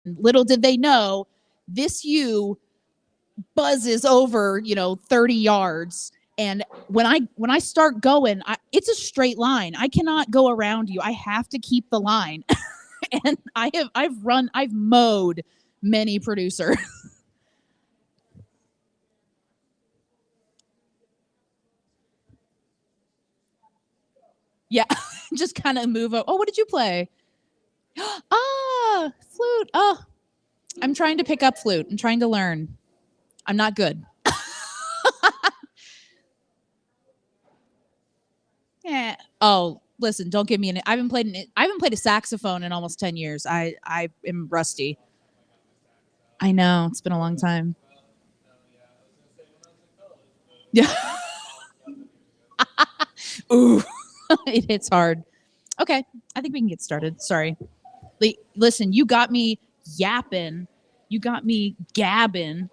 Little did they know, this U buzzes over, 30 yards. And when I start going, it's a straight line. I cannot go around you. I have to keep the line. And I've mowed many producers. Yeah, just kind of move up. Oh, what did you play? Flute. Oh, I'm trying to pick up flute. I'm trying to learn. I'm not good. Yeah. Oh, listen, don't give me an. I haven't played a saxophone in almost 10 years. I am rusty. I know it's been a long time. Yeah. Ooh, it hits hard. Okay, I think we can get started. Sorry. Listen, you got me yapping. You got me gabbing.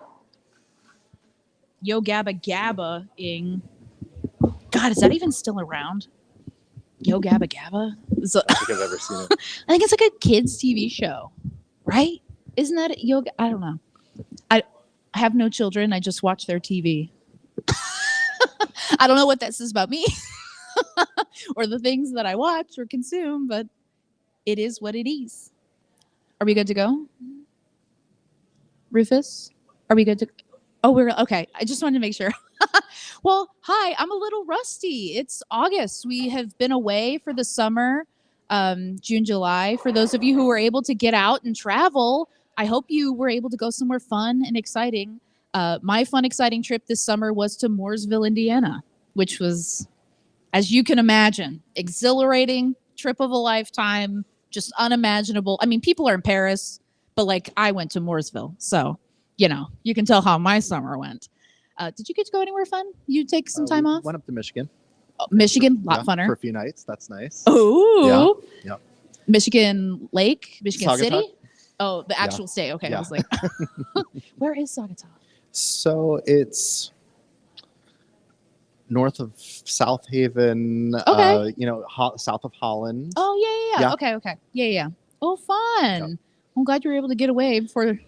Yo Gabba Gabba ing. God, is that even still around? Yo Gabba Gabba? I don't think I've ever seen it. I think it's like a kids' TV show, right? Isn't that it? Yoga? I don't know. I have no children. I just watch their TV. I don't know what that says about me or the things that I watch or consume, but it is what it is. Are we good to go? Rufus? Are we good to? Oh, we're okay. I just wanted to make sure. Well, hi. I'm a little rusty. It's August. We have been away for the summer, June, July. For those of you who were able to get out and travel, I hope you were able to go somewhere fun and exciting. My fun, exciting trip this summer was to Mooresville, Indiana, which was, as you can imagine, exhilarating, trip of a lifetime, just unimaginable. I mean, people are in Paris, but like I went to Mooresville, so you can tell how my summer went. Did you get to go anywhere fun? You take some time off? Went up to Michigan. Oh, Michigan, lot funner. For a few nights. That's nice. Oh, yeah. Michigan Lake, Michigan Saugatuck. City. Oh, the actual state. Okay, Yeah. I was like, where is Saugatuck? So it's north of South Haven. Okay. South of Holland. Oh yeah. Okay. Yeah. Oh, fun. Yep. I'm glad you were able to get away before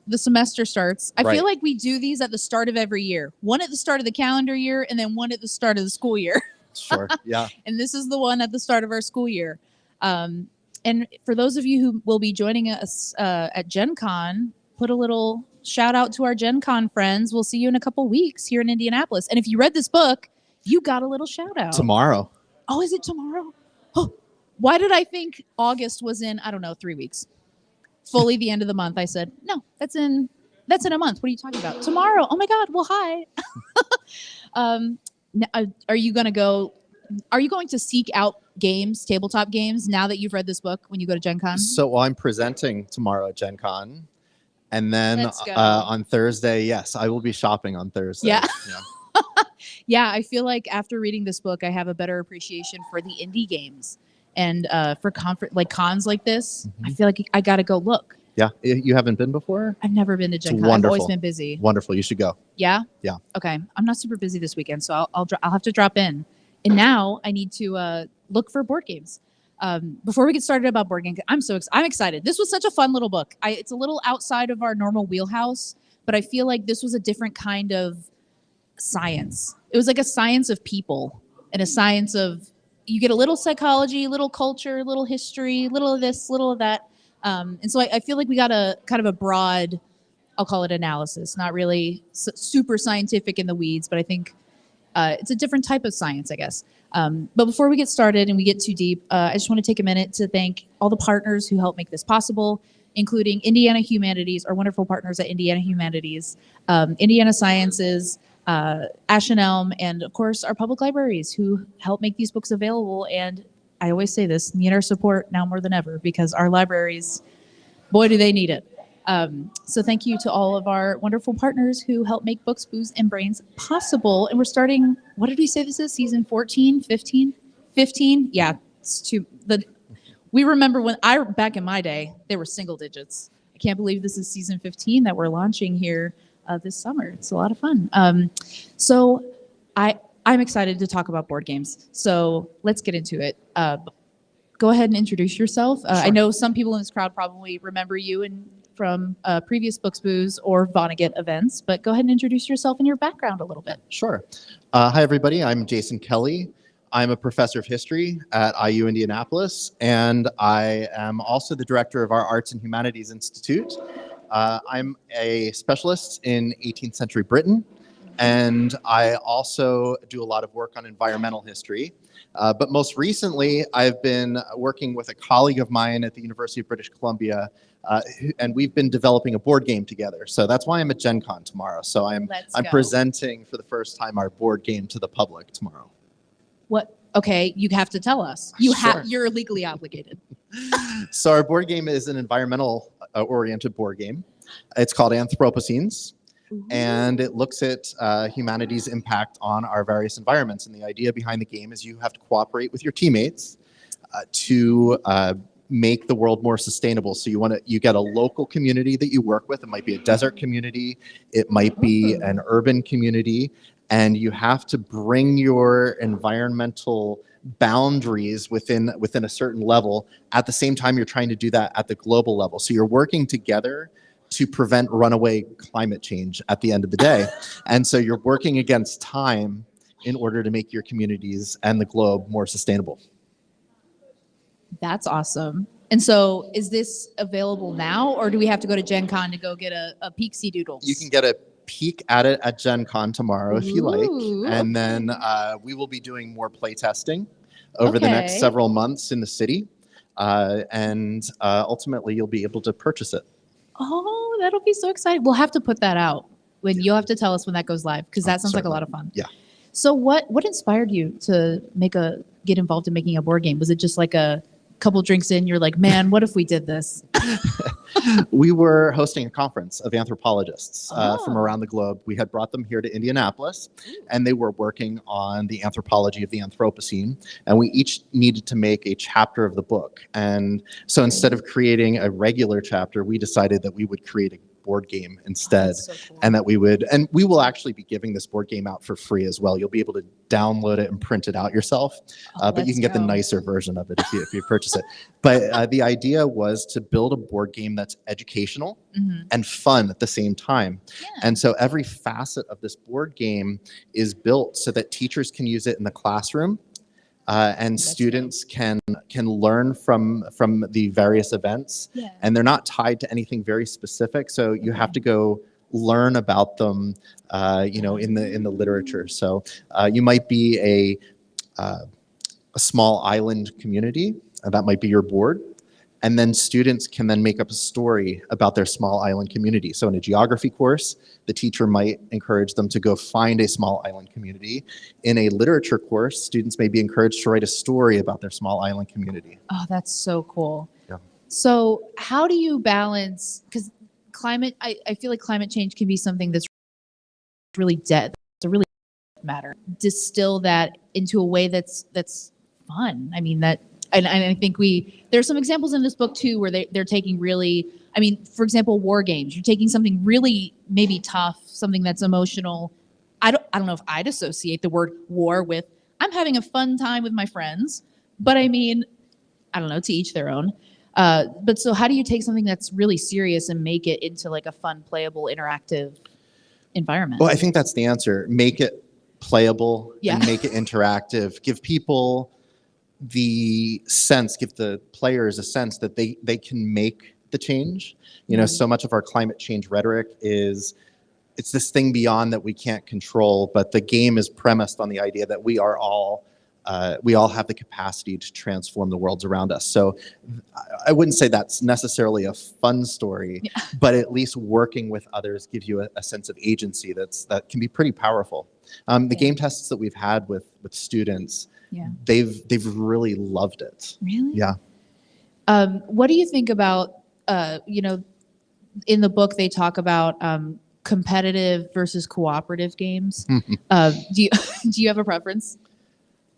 the semester starts. I feel like we do these at the start of every year. One at the start of the calendar year and then one at the start of the school year. Sure. Yeah. And this is the one at the start of our school year. And for those of you who will be joining us at Gen Con, put a little shout out to our Gen Con friends. We'll see you in a couple weeks here in Indianapolis. And if you read this book, you got a little shout out. Tomorrow. Oh, is it tomorrow? Oh, why did I think August was in, 3 weeks? Fully the end of the month. I said, no, that's in a month. What are you talking about? Tomorrow. Oh my God. Well, hi. Are you going to seek out tabletop games, now that you've read this book when you go to Gen Con? So I'm presenting tomorrow at Gen Con. And then Let's go. On Thursday, yes, I will be shopping on Thursday. Yeah. Yeah, I feel like after reading this book, I have a better appreciation for the indie games. And for cons like this, I feel like I got to go look. Yeah. You haven't been before? I've never been to Gen Con. Wonderful. I've always been busy. Wonderful. You should go. Yeah? Yeah. Okay. I'm not super busy this weekend, so I'll have to drop in. And now I need to look for board games. Before we get started about board games, I'm excited. This was such a fun little book. It's a little outside of our normal wheelhouse, but I feel like this was a different kind of science. It was like a science of people and a science of, you get a little psychology, a little culture, a little history, a little of this, little of that. And so I feel like we got a kind of a broad, I'll call it analysis, not really super scientific in the weeds, but I think it's a different type of science, I guess. But before we get started and we get too deep, I just want to take a minute to thank all the partners who help make this possible, including Indiana Humanities, our wonderful partners at Indiana Humanities, Indiana Sciences, Ash and Elm, and of course our public libraries who help make these books available. And I always say this, need our support now more than ever, because our libraries, boy, do they need it. So thank you to all of our wonderful partners who help make Books, Booze, and Brains possible. And we're starting, what did we say this is? Season 14, 15? 15? Yeah, we remember back in my day, they were single digits. I can't believe this is season 15 that we're launching here this summer. It's a lot of fun. So I'm excited to talk about board games. So let's get into it. go ahead and introduce yourself. I Sure. know some people in this crowd probably remember you from previous Books Booze or Vonnegut events, but go ahead and introduce yourself and your background a little bit. Sure. Hi, everybody. I'm Jason Kelly. I'm a professor of history at IU Indianapolis, and I am also the director of our Arts and Humanities Institute. I'm a specialist in 18th century Britain, and I also do a lot of work on environmental history. But most recently, I've been working with a colleague of mine at the University of British Columbia, and we've been developing a board game together. So that's why I'm at Gen Con tomorrow. So I'm Let's go. presenting for the first time our board game to the public tomorrow. What? Okay, you have to tell us. Sure. You're legally obligated. So our board game is an environmental oriented board game. It's called Anthropocenes, and it looks at humanity's impact on our various environments. And the idea behind the game is you have to cooperate with your teammates to make the world more sustainable. So you get a local community that you work with. It might be a desert community, it might be an urban community, and you have to bring your environmental boundaries within a certain level. At the same time, you're trying to do that at the global level. So you're working together to prevent runaway climate change at the end of the day. And so you're working against time in order to make your communities and the globe more sustainable. That's awesome. And so is this available now, or do we have to go to Gen Con to go get a peek-see doodles? You can get a peek at it at Gen Con tomorrow if you like. Ooh, And then we will be doing more play testing over the next Okay. several months in the city. And ultimately, you'll be able to purchase it. Oh, that'll be so exciting. We'll have to put that out you'll have to tell us when that goes live, because that sounds like a Certainly. lot of fun. Yeah. So what inspired you to get involved in making a board game? Was it just like a couple drinks in, you're like, man, what if we did this? We were hosting a conference of anthropologists from Oh. around the globe. We had brought them here to Indianapolis, and they were working on the anthropology of the Anthropocene, and we each needed to make a chapter of the book. And so instead of creating a regular chapter, we decided that we would create a board game instead. That's so cool. And that we will actually be giving this board game out for free as well. You'll be able to download it and print it out yourself, but you let's can get the go. nicer version of it if you purchase it. But the idea was to build a board game that's educational Mhm. and fun at the same time. Yeah. And so every facet of this board game is built so that teachers can use it in the classroom, and That's students can learn from the various events. Yeah. And they're not tied to anything very specific, so you have to go learn about them, in the literature. So you might be a small island community, and that might be your board. And then students can then make up a story about their small island community. So in a geography course, the teacher might encourage them to go find a small island community. In a literature course, students may be encouraged to write a story about their small island community. Oh, that's so cool. Yeah. So how do you balance, because I feel like climate change can be something that's really dead. It's a really matter. Distill that into a way that's fun. I mean, and I think there's some examples in this book too, where they're taking really, I mean, for example, war games. You're taking something really maybe tough, something that's emotional. I don't know if I'd associate the word war with, I'm having a fun time with my friends, but I mean, I don't know, to each their own. But so how do you take something that's really serious and make it into like a fun, playable, interactive environment? Well, I think that's the answer. Make it playable Yeah. and make it interactive. Give people give the players a sense that they can make the change. So much of our climate change rhetoric it's this thing beyond that we can't control, but the game is premised on the idea that we all have the capacity to transform the worlds around us. So I wouldn't say that's necessarily a fun story, but at least working with others gives you a sense of agency that can be pretty powerful. The game tests that we've had with students, Yeah. they've really loved it. Really? Yeah. What do you think about, in the book they talk about competitive versus cooperative games. Do you have a preference?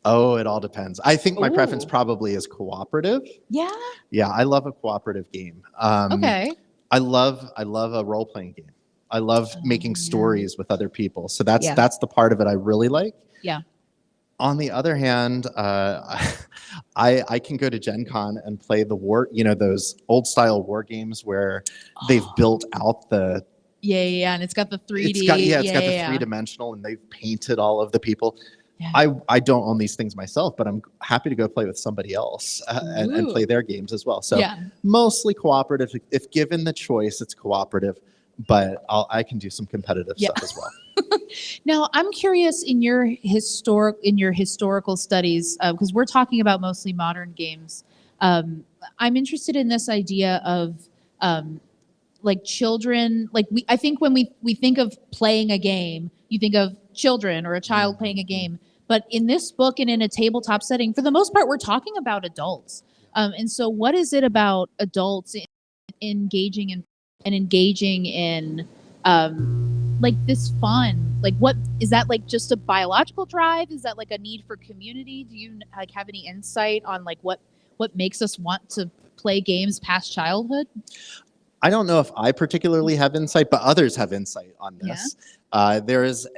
Oh, it all depends. I think my preference Ooh. probably is cooperative. Yeah. Yeah, I love a cooperative game. Okay. I love a role-playing game. I love making yeah. stories with other people. So that's Yeah. that's the part of it I really like. Yeah. On the other hand, I can go to Gen Con and play the war, those old style war games where they've built out Yeah, and it's got the 3D. it's got the Yeah. three-dimensional and they've painted all of the people. Yeah. I don't own these things myself, but I'm happy to go play with somebody else and play their games as well. So Yeah. mostly cooperative. If given the choice, it's cooperative, but I can do some competitive stuff as well. Now, I'm curious in your historical studies, because we're talking about mostly modern games. I'm interested in this idea of like children. Like I think when we think of playing a game, you think of children or a child playing a game. But in this book and in a tabletop setting, for the most part, we're talking about adults. And so, what is it about adults engaging in like this fun? Like, what is that? Like, just a biological drive? Is that like a need for community? Do you like have any insight on like what makes us want to play games past childhood? I don't know if I particularly have insight, but others have insight on this. There is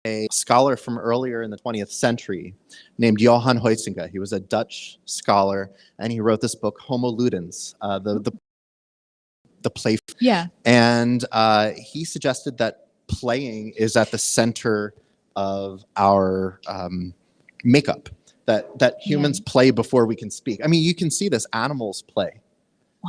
a scholar from earlier in the 20th century named Johann Huizinga. He was a Dutch scholar, and he wrote this book, Homo Ludens, the play. Yeah. And he suggested that playing is at the center of our makeup, that humans play before we can speak. I mean, you can see this, animals play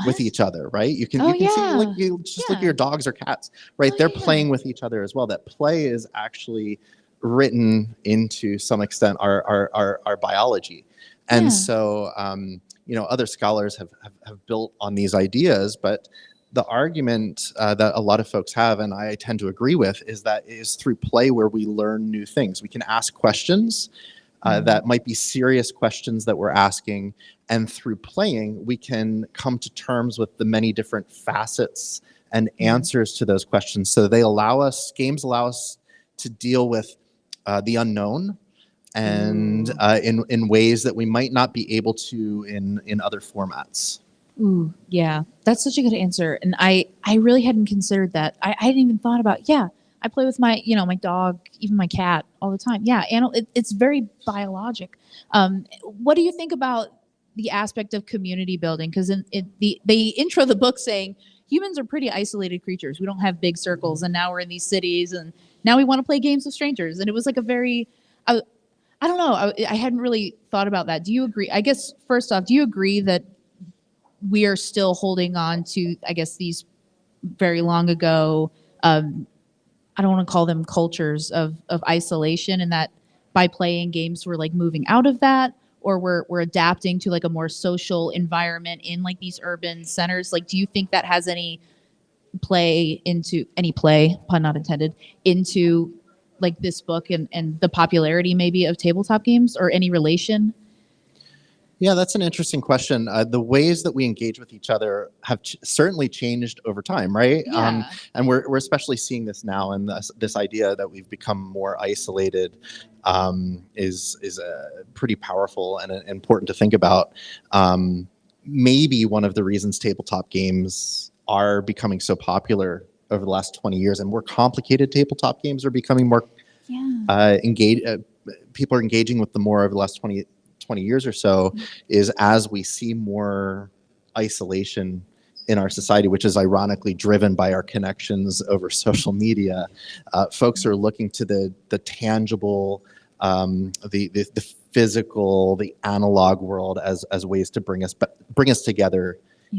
with each other, right? You can see, like, you just look at your dogs or cats, right? They're playing with each other as well. That play is actually written into some extent our biology. And so, other scholars have built on these ideas, but the argument that a lot of folks have, and I tend to agree with, is that it is through play where we learn new things. We can ask questions that might be serious questions that we're asking, and through playing, we can come to terms with the many different facets and answers to those questions. So games allow us to deal with the unknown and in ways that we might not be able to in other formats. Ooh, yeah, that's such a good answer, and I really hadn't considered that. I hadn't even thought about. Yeah, I play with my my dog, even my cat, all the time. Yeah, and it's very biologic. What do you think about the aspect of community building? Because they intro the book saying humans are pretty isolated creatures. We don't have big circles, and now we're in these cities, and now we want to play games with strangers. And it was like a very I don't know. I hadn't really thought about that. Do you agree? I guess first off, do you agree that we are still holding on to, I guess, these very long ago, I don't want to call them cultures of isolation, and that by playing games we're like moving out of that, or we're adapting to like a more social environment in like these urban centers? Like, do you think that has any play, pun not intended, into like this book and the popularity maybe of tabletop games, or any relation? Yeah, that's an interesting question. The ways that we engage with each other have certainly changed over time, right? Yeah. And we're especially seeing this now, and this idea that we've become more isolated is pretty powerful and important to think about. Maybe one of the reasons tabletop games are becoming so popular over the last 20 years, and more complicated tabletop games are becoming more engaged. People are engaging with them more over the last 20 years or so, is as we see more isolation in our society, which is ironically driven by our connections over social media. Folks are looking to the tangible, the physical, the analog world as ways to bring us together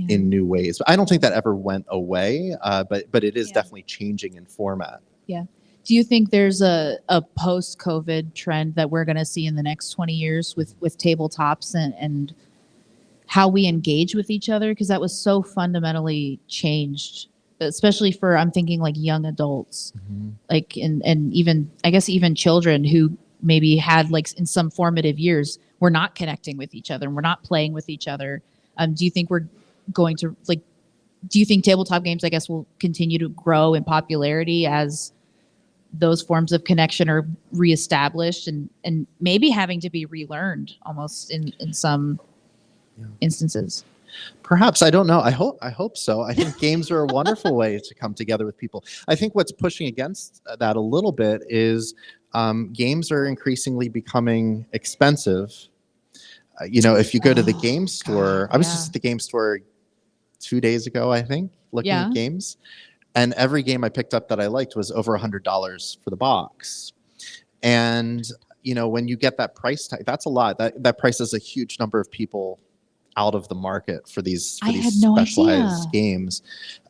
in new ways. But I don't think that ever went away, but it is definitely changing in format. Yeah. Do you think there's a post-COVID trend that we're going to see in the next 20 years with tabletops and how we engage with each other? Because that was so fundamentally changed, especially for, I'm thinking like young adults, like and even, I guess, even children who maybe had like in some formative years, we're not connecting with each other and we're not playing with each other. Do you think we're going to do you think tabletop games, I guess, will continue to grow in popularity as those forms of connection are reestablished and maybe having to be relearned almost in some instances? Perhaps, I don't know. I hope so. I think games are a wonderful way to come together with people. I think what's pushing against that a little bit is games are increasingly becoming expensive. If you go to the Oh, game store, God, I was yeah. just at the game store 2 days ago, I think, looking Yeah. at games, and every game I picked up that I liked was over $100 for the box. And when you get that price tag, that's a lot. That price is a huge number of people out of the market for these I had no specialized idea. games.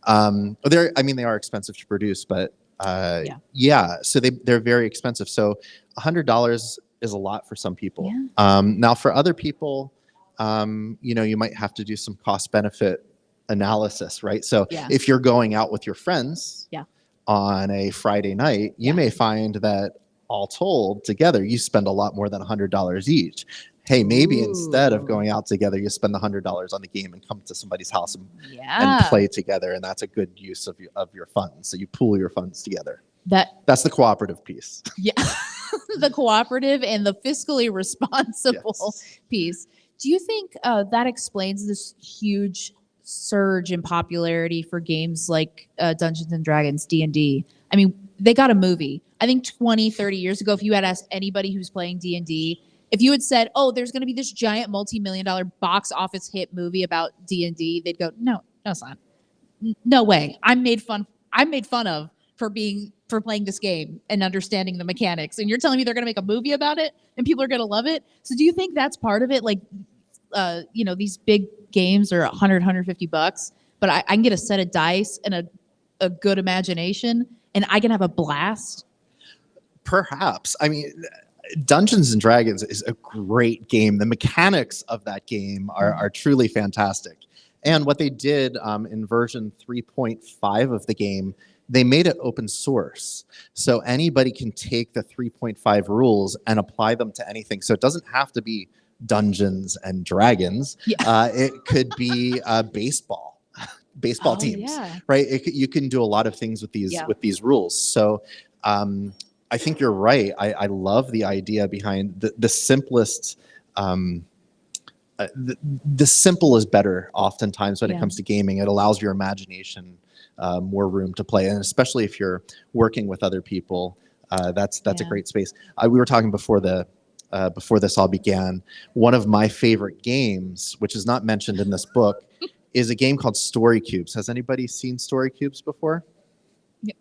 They are expensive to produce, but Yeah. yeah, so they're very expensive. So $100 is a lot for some people. Yeah. Now for other people, you might have to do some cost benefit analysis, right? So Yeah. if you're going out with your friends Yeah. on a Friday night, you Yeah. may find that all told together, you spend a lot more than $100 each. Hey, maybe instead of Ooh. going out together, you spend the $100 on the game and come to somebody's house and Yeah. play together, and that's a good use of your funds. So you pool your funds together. That's the cooperative piece. yeah. The cooperative and the fiscally responsible Yes. piece. Do you think that explains this huge surge in popularity for games like Dungeons and Dragons, D&D? I mean, they got a movie. I think 20, 30 years ago, if you had asked anybody who's playing D&D, if you had said, "Oh, there's going to be this giant multi-million dollar box office hit movie about D&D," they'd go, "No, no, it's not. No way. I'm made fun of for playing this game and understanding the mechanics. And you're telling me they're going to make a movie about it and people are going to love it?" So do you think that's part of it? Like, these big games are 100, 150 bucks, but I can get a set of dice and a good imagination and I can have a blast. Perhaps. I mean, Dungeons and Dragons is a great game. The mechanics of that game are truly fantastic. And what they did in version 3.5 of the game, they made it open source. So anybody can take the 3.5 rules and apply them to anything. So it doesn't have to be Dungeons and Dragons. Yeah. It could be baseball. Baseball teams, Yeah. right? You can do a lot of things with these rules. So I think you're right. I love the idea behind the simplest. The simple is better oftentimes when it Yeah. comes to gaming. It allows your imagination more room to play, and especially if you're working with other people, that's a Yeah. great space. We were talking before this all began. One of my favorite games, which is not mentioned in this book, is a game called Story Cubes. Has anybody seen Story Cubes before? Yep.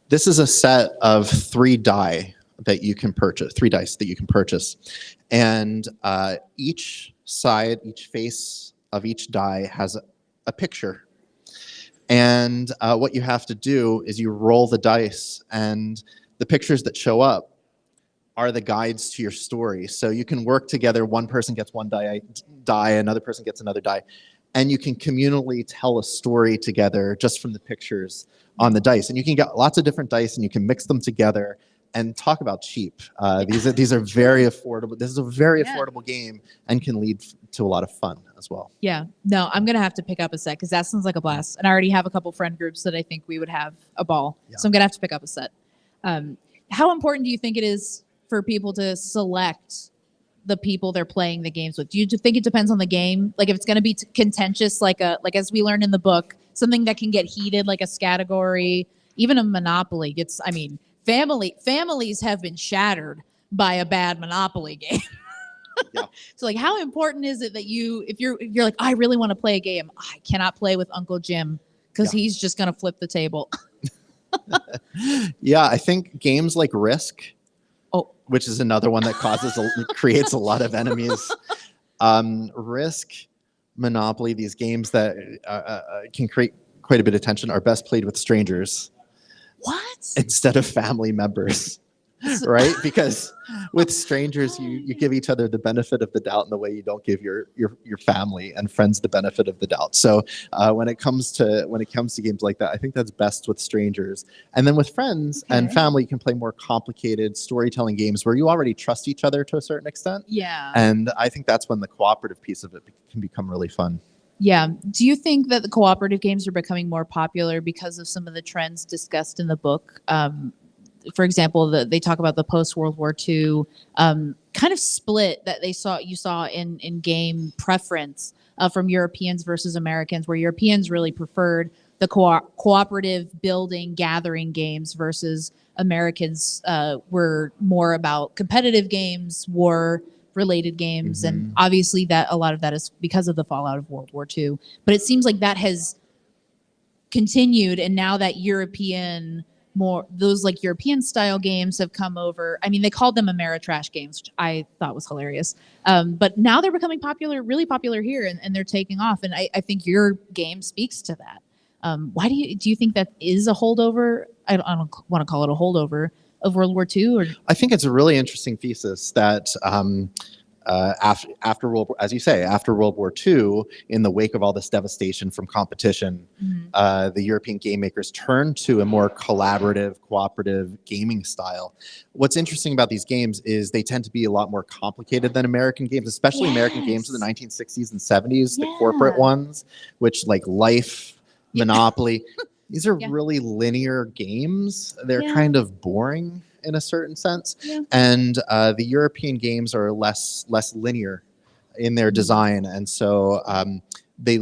This is a set of 3 dice that you can purchase. And each face of each die has a picture. And what you have to do is you roll the dice, and the pictures that show up are the guides to your story. So you can work together. One person gets one die, another person gets another die. And you can communally tell a story together just from the pictures on the dice. And you can get lots of different dice and you can mix them together and talk about cheap. These are very affordable. This is a very affordable game and can lead to a lot of fun as well. Yeah. No, I'm going to have to pick up a set because that sounds like a blast. And I already have a couple friend groups that I think we would have a ball. Yeah. So I'm going to have to pick up a set. How important do you think it is for people to select the people they're playing the games with? Do you think it depends on the game? Like if it's going to be contentious, like as we learned in the book, something that can get heated, like a category, even a Monopoly gets, I mean, families have been shattered by a bad Monopoly game. Yeah. So like, how important is it that if you're like, I really want to play a game, I cannot play with Uncle Jim because he's just going to flip the table. Yeah, I think games like Risk, which is another one that creates a lot of enemies. Risk, Monopoly, these games that can create quite a bit of tension are best played with strangers. What? Instead of family members, right? Because with strangers, you give each other the benefit of the doubt in the way you don't give your family and friends the benefit of the doubt. So when it comes to games like that, I think that's best with strangers. And then with friends and family, you can play more complicated storytelling games where you already trust each other to a certain extent. Yeah. And I think that's when the cooperative piece of it can become really fun. Yeah. Do you think that the cooperative games are becoming more popular because of some of the trends discussed in the book? for example, they talk about the post World War II kind of split that you saw in game preference from Europeans versus Americans, where Europeans really preferred the cooperative building gathering games versus Americans were more about competitive games, war related games. And obviously that a lot of that is because of the fallout of World War II. But it seems like that has continued, and now that those like European style games have come over. I mean, they called them Ameritrash games, which I thought was hilarious. But now they're becoming popular, really popular here, and they're taking off. And I think your game speaks to that. Why do you think that is a holdover? I don't want to call it a holdover of World War II, or I think it's a really interesting thesis that after World War II, in the wake of all this devastation from competition, the European game makers turned to a more collaborative, cooperative gaming style. What's interesting about these games is they tend to be a lot more complicated than American games, especially American games of the 1960s and 70s, the corporate ones, which like Life, Monopoly. These are really linear games. They're kind of boring in a certain sense. And the European games are less linear in their design. And so they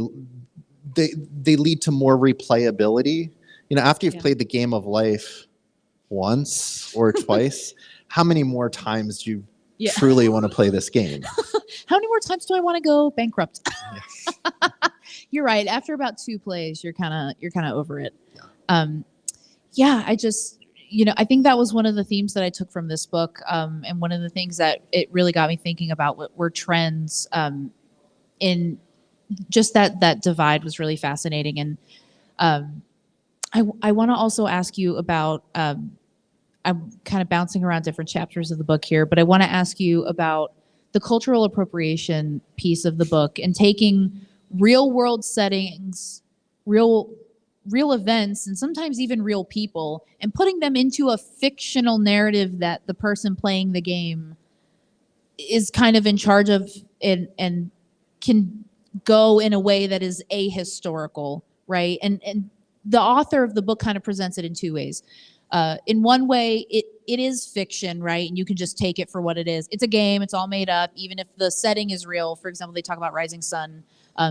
lead to more replayability. You know, after you've played the game of life once or twice, how many more times do you truly want to play this game? How many more times do I want to go bankrupt? You're right. After about 2 plays, you're kind of over it. I just, I think that was one of the themes that I took from this book. And one of the things that it really got me thinking about what were trends in just that divide was really fascinating. And I want to also ask you about, I'm kind of bouncing around different chapters of the book here, but I want to ask you about the cultural appropriation piece of the book and taking real world settings, real events, and sometimes even real people, and putting them into a fictional narrative that the person playing the game is kind of in charge of and can go in a way that is ahistorical, right? And the author of the book kind of presents it in 2 ways. In one way, it is fiction, right? And you can just take it for what it is. It's a game. It's all made up, even if the setting is real. For example, they talk about Rising Sun,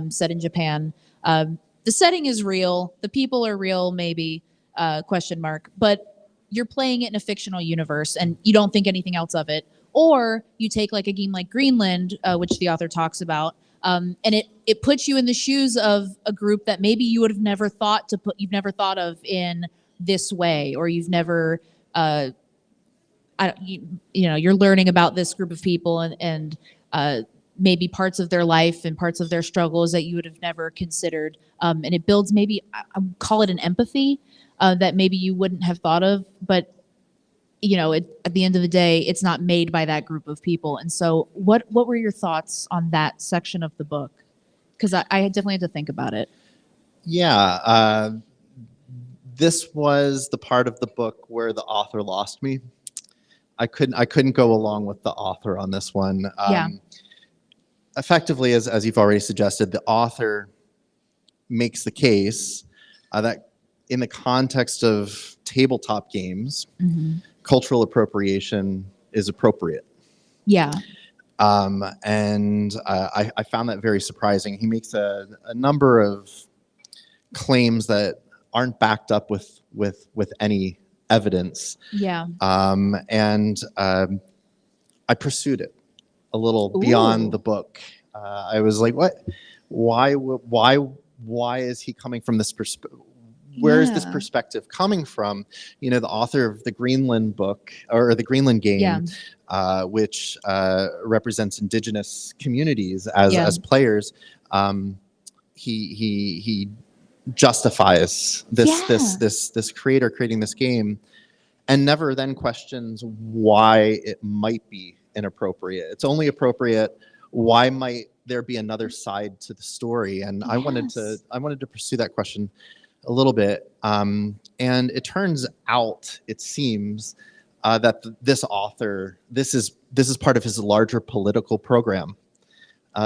set in Japan. The setting is real. The people are real, maybe, question mark. But you're playing it in a fictional universe, and you don't think anything else of it. Or you take like a game like Greenland, which the author talks about, and it puts you in the shoes of a group that maybe you would have never thought you've never thought of in this way, or you've never, you're learning about this group of people and maybe parts of their life and parts of their struggles that you would have never considered. And it builds maybe, I call it an empathy that maybe you wouldn't have thought of, but at the end of the day, it's not made by that group of people. And so what were your thoughts on that section of the book? Because I definitely had to think about it. Yeah. This was the part of the book where the author lost me. I couldn't go along with the author on this one. Effectively, as you've already suggested, the author makes the case that in the context of tabletop games, cultural appropriation is appropriate. Yeah. And I found that very surprising. He makes a number of claims that aren't backed up with any evidence. Yeah. And I pursued it a little beyond the book. I was like, what? Why is he coming from this perspective? Where is this perspective coming from? The author of the Greenland book or the Greenland game, which represents indigenous communities as players. He justifies this creator creating this game, and never then questions why it might be inappropriate. It's only appropriate. Why might there be another side to the story? And I wanted to pursue that question a little bit. And it turns out, it seems, that this author, this is part of his larger political program.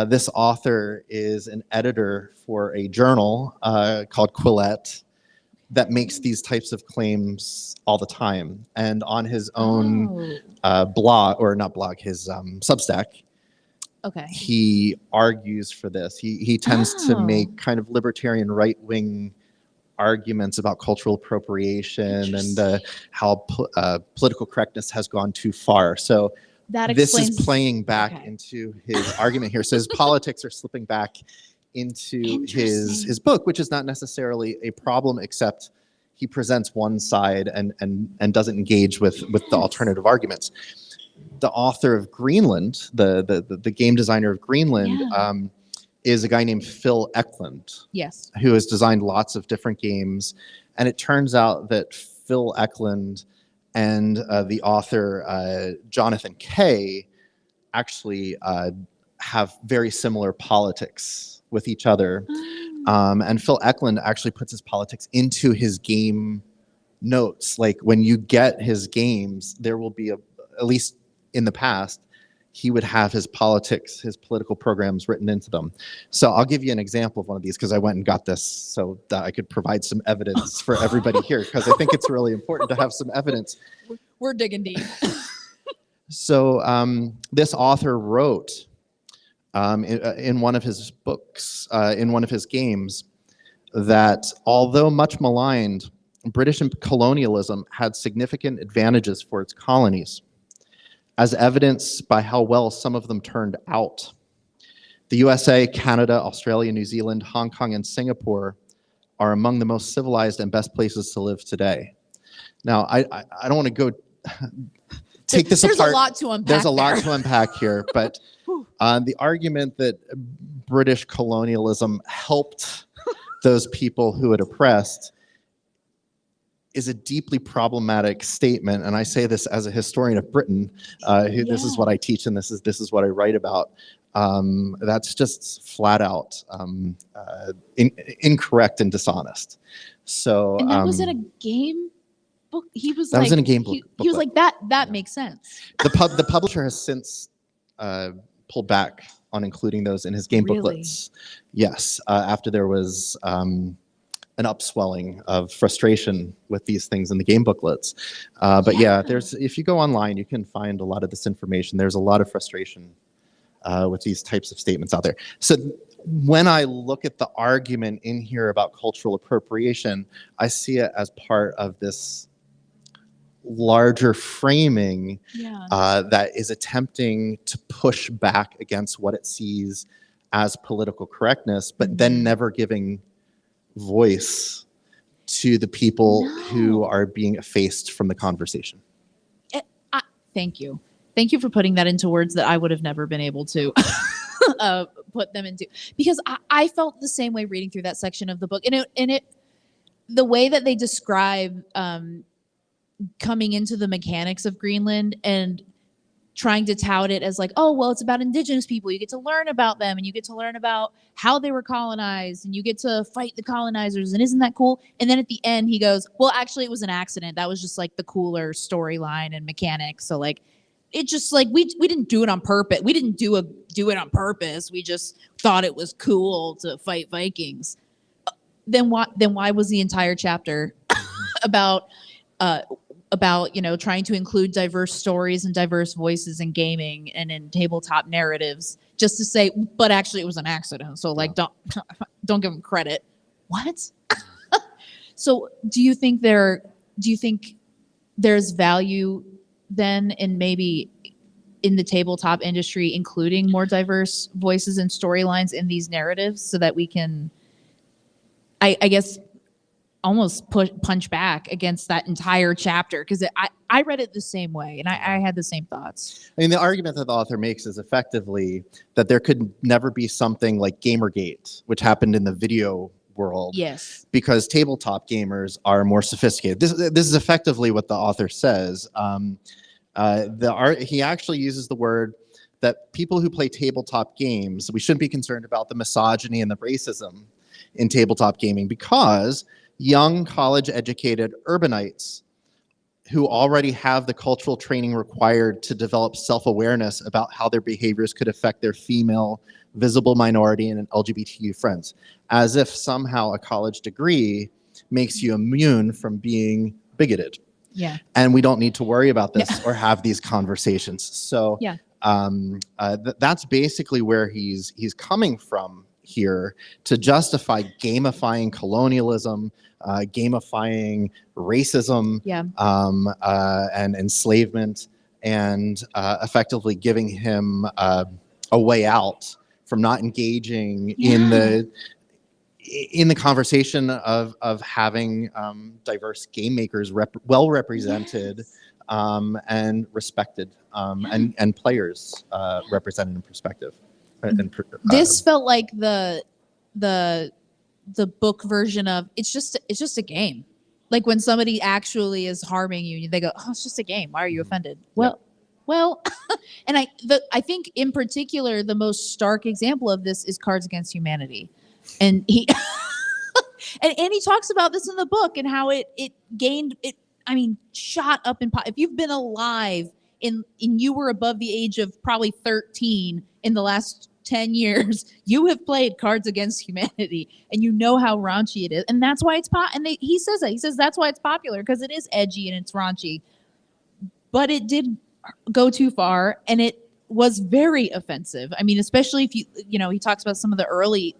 This author is an editor for a journal called Quillette, that makes these types of claims all the time. And on his own blog, or not blog, his Substack, Okay. he argues for this. He tends to Oh. make kind of libertarian right-wing arguments about cultural appropriation and how political correctness has gone too far. So That this explains. is playing back okay. into his argument here. So his politics are slipping back into his Interesting. book, which is not necessarily a problem, except he presents one side and doesn't engage with the Yes. alternative arguments. The author of Greenland, the game designer of Greenland, Yeah. is a guy named Phil Eklund, Yes. who has designed lots of different games. And it turns out that Phil Eklund and the author Jonathan Kay actually have very similar politics with each other. And Phil Eklund actually puts his politics into his game notes. Like when you get his games, there will be at least in the past, he would have his politics, his political programs written into them. So I'll give you an example of one of these because I went and got this so that I could provide some evidence for everybody here, because I think it's really important to have some evidence. We're digging deep. So this author wrote in one of his books, in one of his games, that although much maligned, British colonialism had significant advantages for its colonies, as evidenced by how well some of them turned out. The USA, Canada, Australia, New Zealand, Hong Kong, and Singapore are among the most civilized and best places to live today. Now, I don't want to go take this There's apart. a lot to unpack. There's a lot there. to unpack here, but the argument that British colonialism helped those people who it oppressed is a deeply problematic statement, and I say this as a historian of Britain. This is what I teach, and this is what I write about. That's just flat out incorrect and dishonest. So, And that was in a game book. He was that like, was in a game book. He was like that. That makes sense. The publisher has since pulled back on including those in his game Really? booklets. Yes, after there was an upswelling of frustration with these things in the game booklets. But yeah, if you go online, you can find a lot of this information. There's a lot of frustration with these types of statements out there. So when I look at the argument in here about cultural appropriation, I see it as part of this larger framing that is attempting to push back against what it sees as political correctness, but then never giving voice to the people who are being effaced from the conversation. Thank you. Thank you for putting that into words that I would have never been able to put them into, because I felt the same way reading through that section of the book. And the way that they describe coming into the mechanics of Greenland and trying to tout it as like, oh, well, it's about indigenous people. You get to learn about them and you get to learn about how they were colonized and you get to fight the colonizers. And isn't that cool? And then at the end, he goes, well, actually, it was an accident. That was just like the cooler storyline and mechanics. So like, it just like, we didn't do it on purpose. We didn't do it on purpose. We just thought it was cool to fight Vikings. Then why was the entire chapter about trying to include diverse stories and diverse voices in gaming and in tabletop narratives, just to say, but actually it was an accident. So like, don't give them credit. What? So do you think there's value then in maybe in the tabletop industry, including more diverse voices and storylines in these narratives so that we can, I guess, almost punch back against that entire chapter? Because I read it the same way and I had the same thoughts. I mean, the argument that the author makes is effectively that there could never be something like Gamergate, which happened in the video world. Yes. Because tabletop gamers are more sophisticated. This is effectively what the author says. He actually uses the word that people who play tabletop games, we shouldn't be concerned about the misogyny and the racism in tabletop gaming, because young college-educated urbanites who already have the cultural training required to develop self-awareness about how their behaviors could affect their female, visible minority, and LGBTQ friends, as if somehow a college degree makes you immune from being bigoted. Yeah. And we don't need to worry about this or have these conversations. So Yeah. that's basically where he's coming from here, to justify gamifying colonialism, gamifying racism, Yeah. and enslavement, and effectively giving him a way out from not engaging in the conversation of having diverse game makers well represented, and respected, and players represented in perspective. This felt like the book version of it's just a game. Like when somebody actually is harming you, they go, "Oh, it's just a game. Why are you offended?" Well, and I think in particular the most stark example of this is Cards Against Humanity, and he and he talks about this in the book and how it gained it. I mean, shot up in if you've been alive and you were above the age of probably 13 in the last 10 years, you have played Cards Against Humanity and you know how raunchy it is. And that's why it's he says that. He says that's why it's popular, because it is edgy and it's raunchy. But it did go too far and it was very offensive. I mean, especially if he talks about some of the early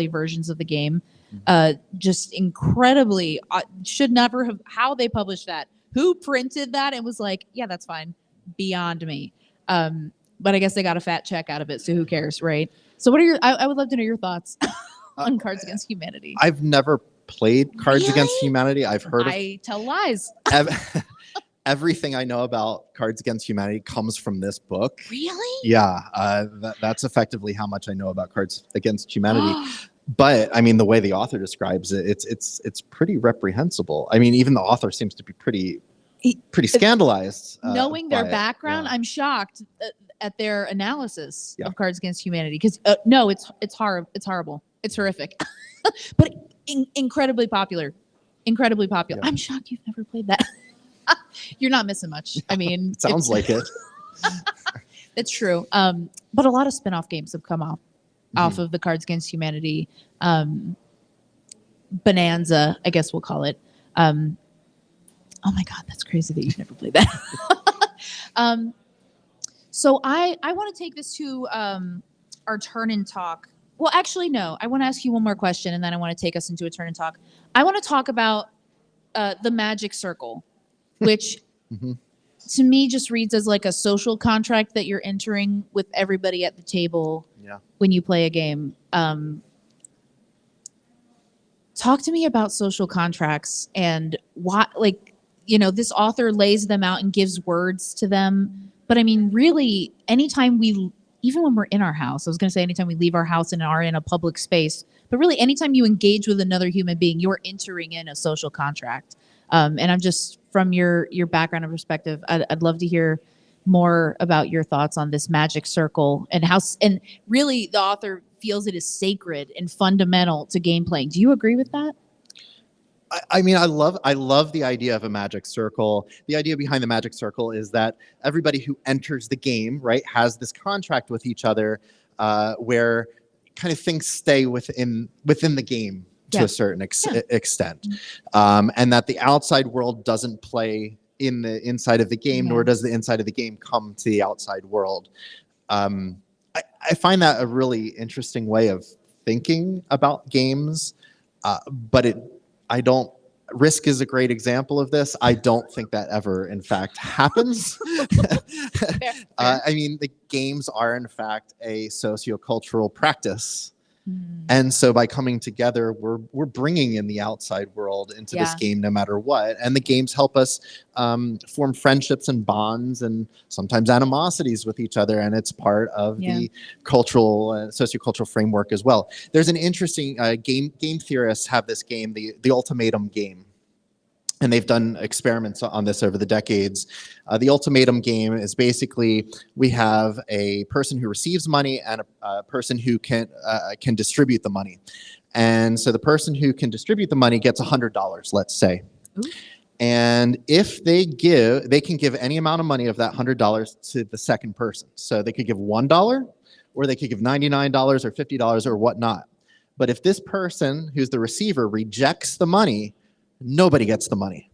versions of the game. Just incredibly should never have, how they published that, who printed that and was like, yeah, that's fine, beyond me. But I guess they got a fat check out of it, so who cares, right? So what are I would love to know your thoughts on Cards Against Humanity. I've never played Cards Against Humanity. I've heard I tell lies. Everything I know about Cards Against Humanity comes from this book. Really? Yeah, that's effectively how much I know about Cards Against Humanity. But I mean, the way the author describes it, it's pretty reprehensible. I mean, even the author seems to be pretty scandalized. Knowing their background, I'm shocked at their analysis of Cards Against Humanity. Because no, it's horrible. It's horrific, but incredibly popular. Incredibly popular. Yeah. I'm shocked you've never played that. You're not missing much. I mean, sounds like it. It's true. But a lot of spin-off games have come off of the Cards Against Humanity bonanza, I guess we'll call it. Oh my God, that's crazy that you've never played that. So I want to take this to our turn and talk. Well, actually, no. I want to ask you one more question, and then I want to take us into a turn and talk. I want to talk about the Magic Circle, which to me just reads as like a social contract that you're entering with everybody at the table when you play a game. Talk to me about social contracts and why, this author lays them out and gives words to them. But I mean, really, anytime even when we're in our house, I was going to say anytime we leave our house and are in a public space, but really anytime you engage with another human being, you're entering in a social contract. And I'm just, from your background and perspective, I'd love to hear more about your thoughts on this Magic Circle and and really the author feels it is sacred and fundamental to game playing. Do you agree with that? I mean, I love the idea of a Magic Circle. The idea behind the Magic Circle is that everybody who enters the game, right, has this contract with each other, where kind of things stay within the game to a certain extent, and that the outside world doesn't play in the inside of the game, nor does the inside of the game come to the outside world. I find that a really interesting way of thinking about games, but Risk is a great example of this. I don't think that ever, in fact, happens. Fair. I mean, the games are, in fact, a sociocultural practice. And so by coming together, we're bringing in the outside world into this game no matter what. And the games help us form friendships and bonds and sometimes animosities with each other. And it's part of the cultural, sociocultural framework as well. There's an interesting game theorists have this game, the ultimatum game. And they've done experiments on this over the decades. The ultimatum game is basically we have a person who receives money and a person who can distribute the money. And so the person who can distribute the money gets $100, let's say. Ooh. And if they can give any amount of money of that $100 to the second person. So they could give $1, or they could give $99 or $50 or whatnot. But if this person who's the receiver rejects the money, nobody gets the money.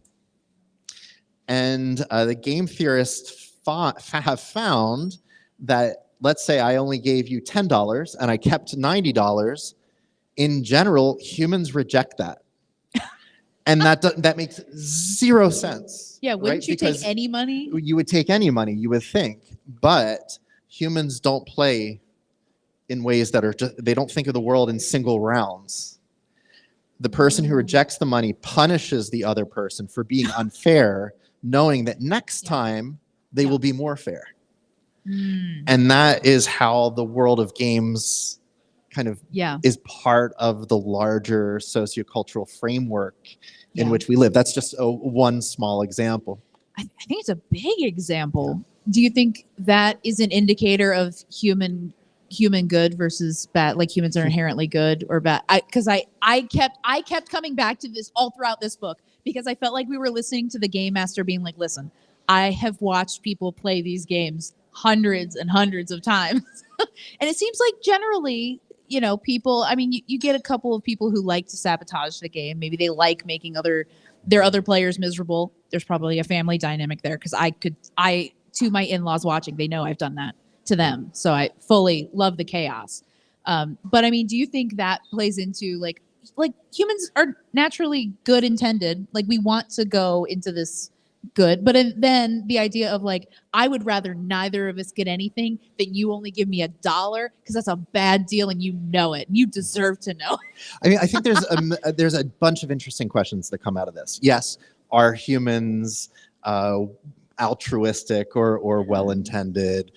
And the game theorists have found that, let's say I only gave you $10 and I kept $90. In general, humans reject that. And that makes zero sense. Yeah, wouldn't right? you Because take any money? you would take any money, you would think, but humans don't play in ways that are just, they don't think of the world in single rounds. The person who rejects the money punishes the other person for being unfair, knowing that next time they will be more fair. And that is how the world of games kind of is part of the larger sociocultural framework in which we live. That's just one small example. I think it's a big example. Do you think that is an indicator of human good versus bad? Like humans are inherently good or bad? Because I kept coming back to this all throughout this book because I felt like we were listening to the game master being like, listen, I have watched people play these games hundreds and hundreds of times. And it seems like generally, you know, people, I mean, you get a couple of people who like to sabotage the game. Maybe they like making their other players miserable. There's probably a family dynamic there because to my in-laws watching, they know I've done that to them. So I fully love the chaos. But I mean, do you think that plays into like humans are naturally good intended. Like we want to go into this good, but then the idea of like, I would rather neither of us get anything than you only give me $1 because that's a bad deal and you know it. You deserve to know it. I mean, I think there's a bunch of interesting questions that come out of this. Yes, are humans altruistic or well-intended?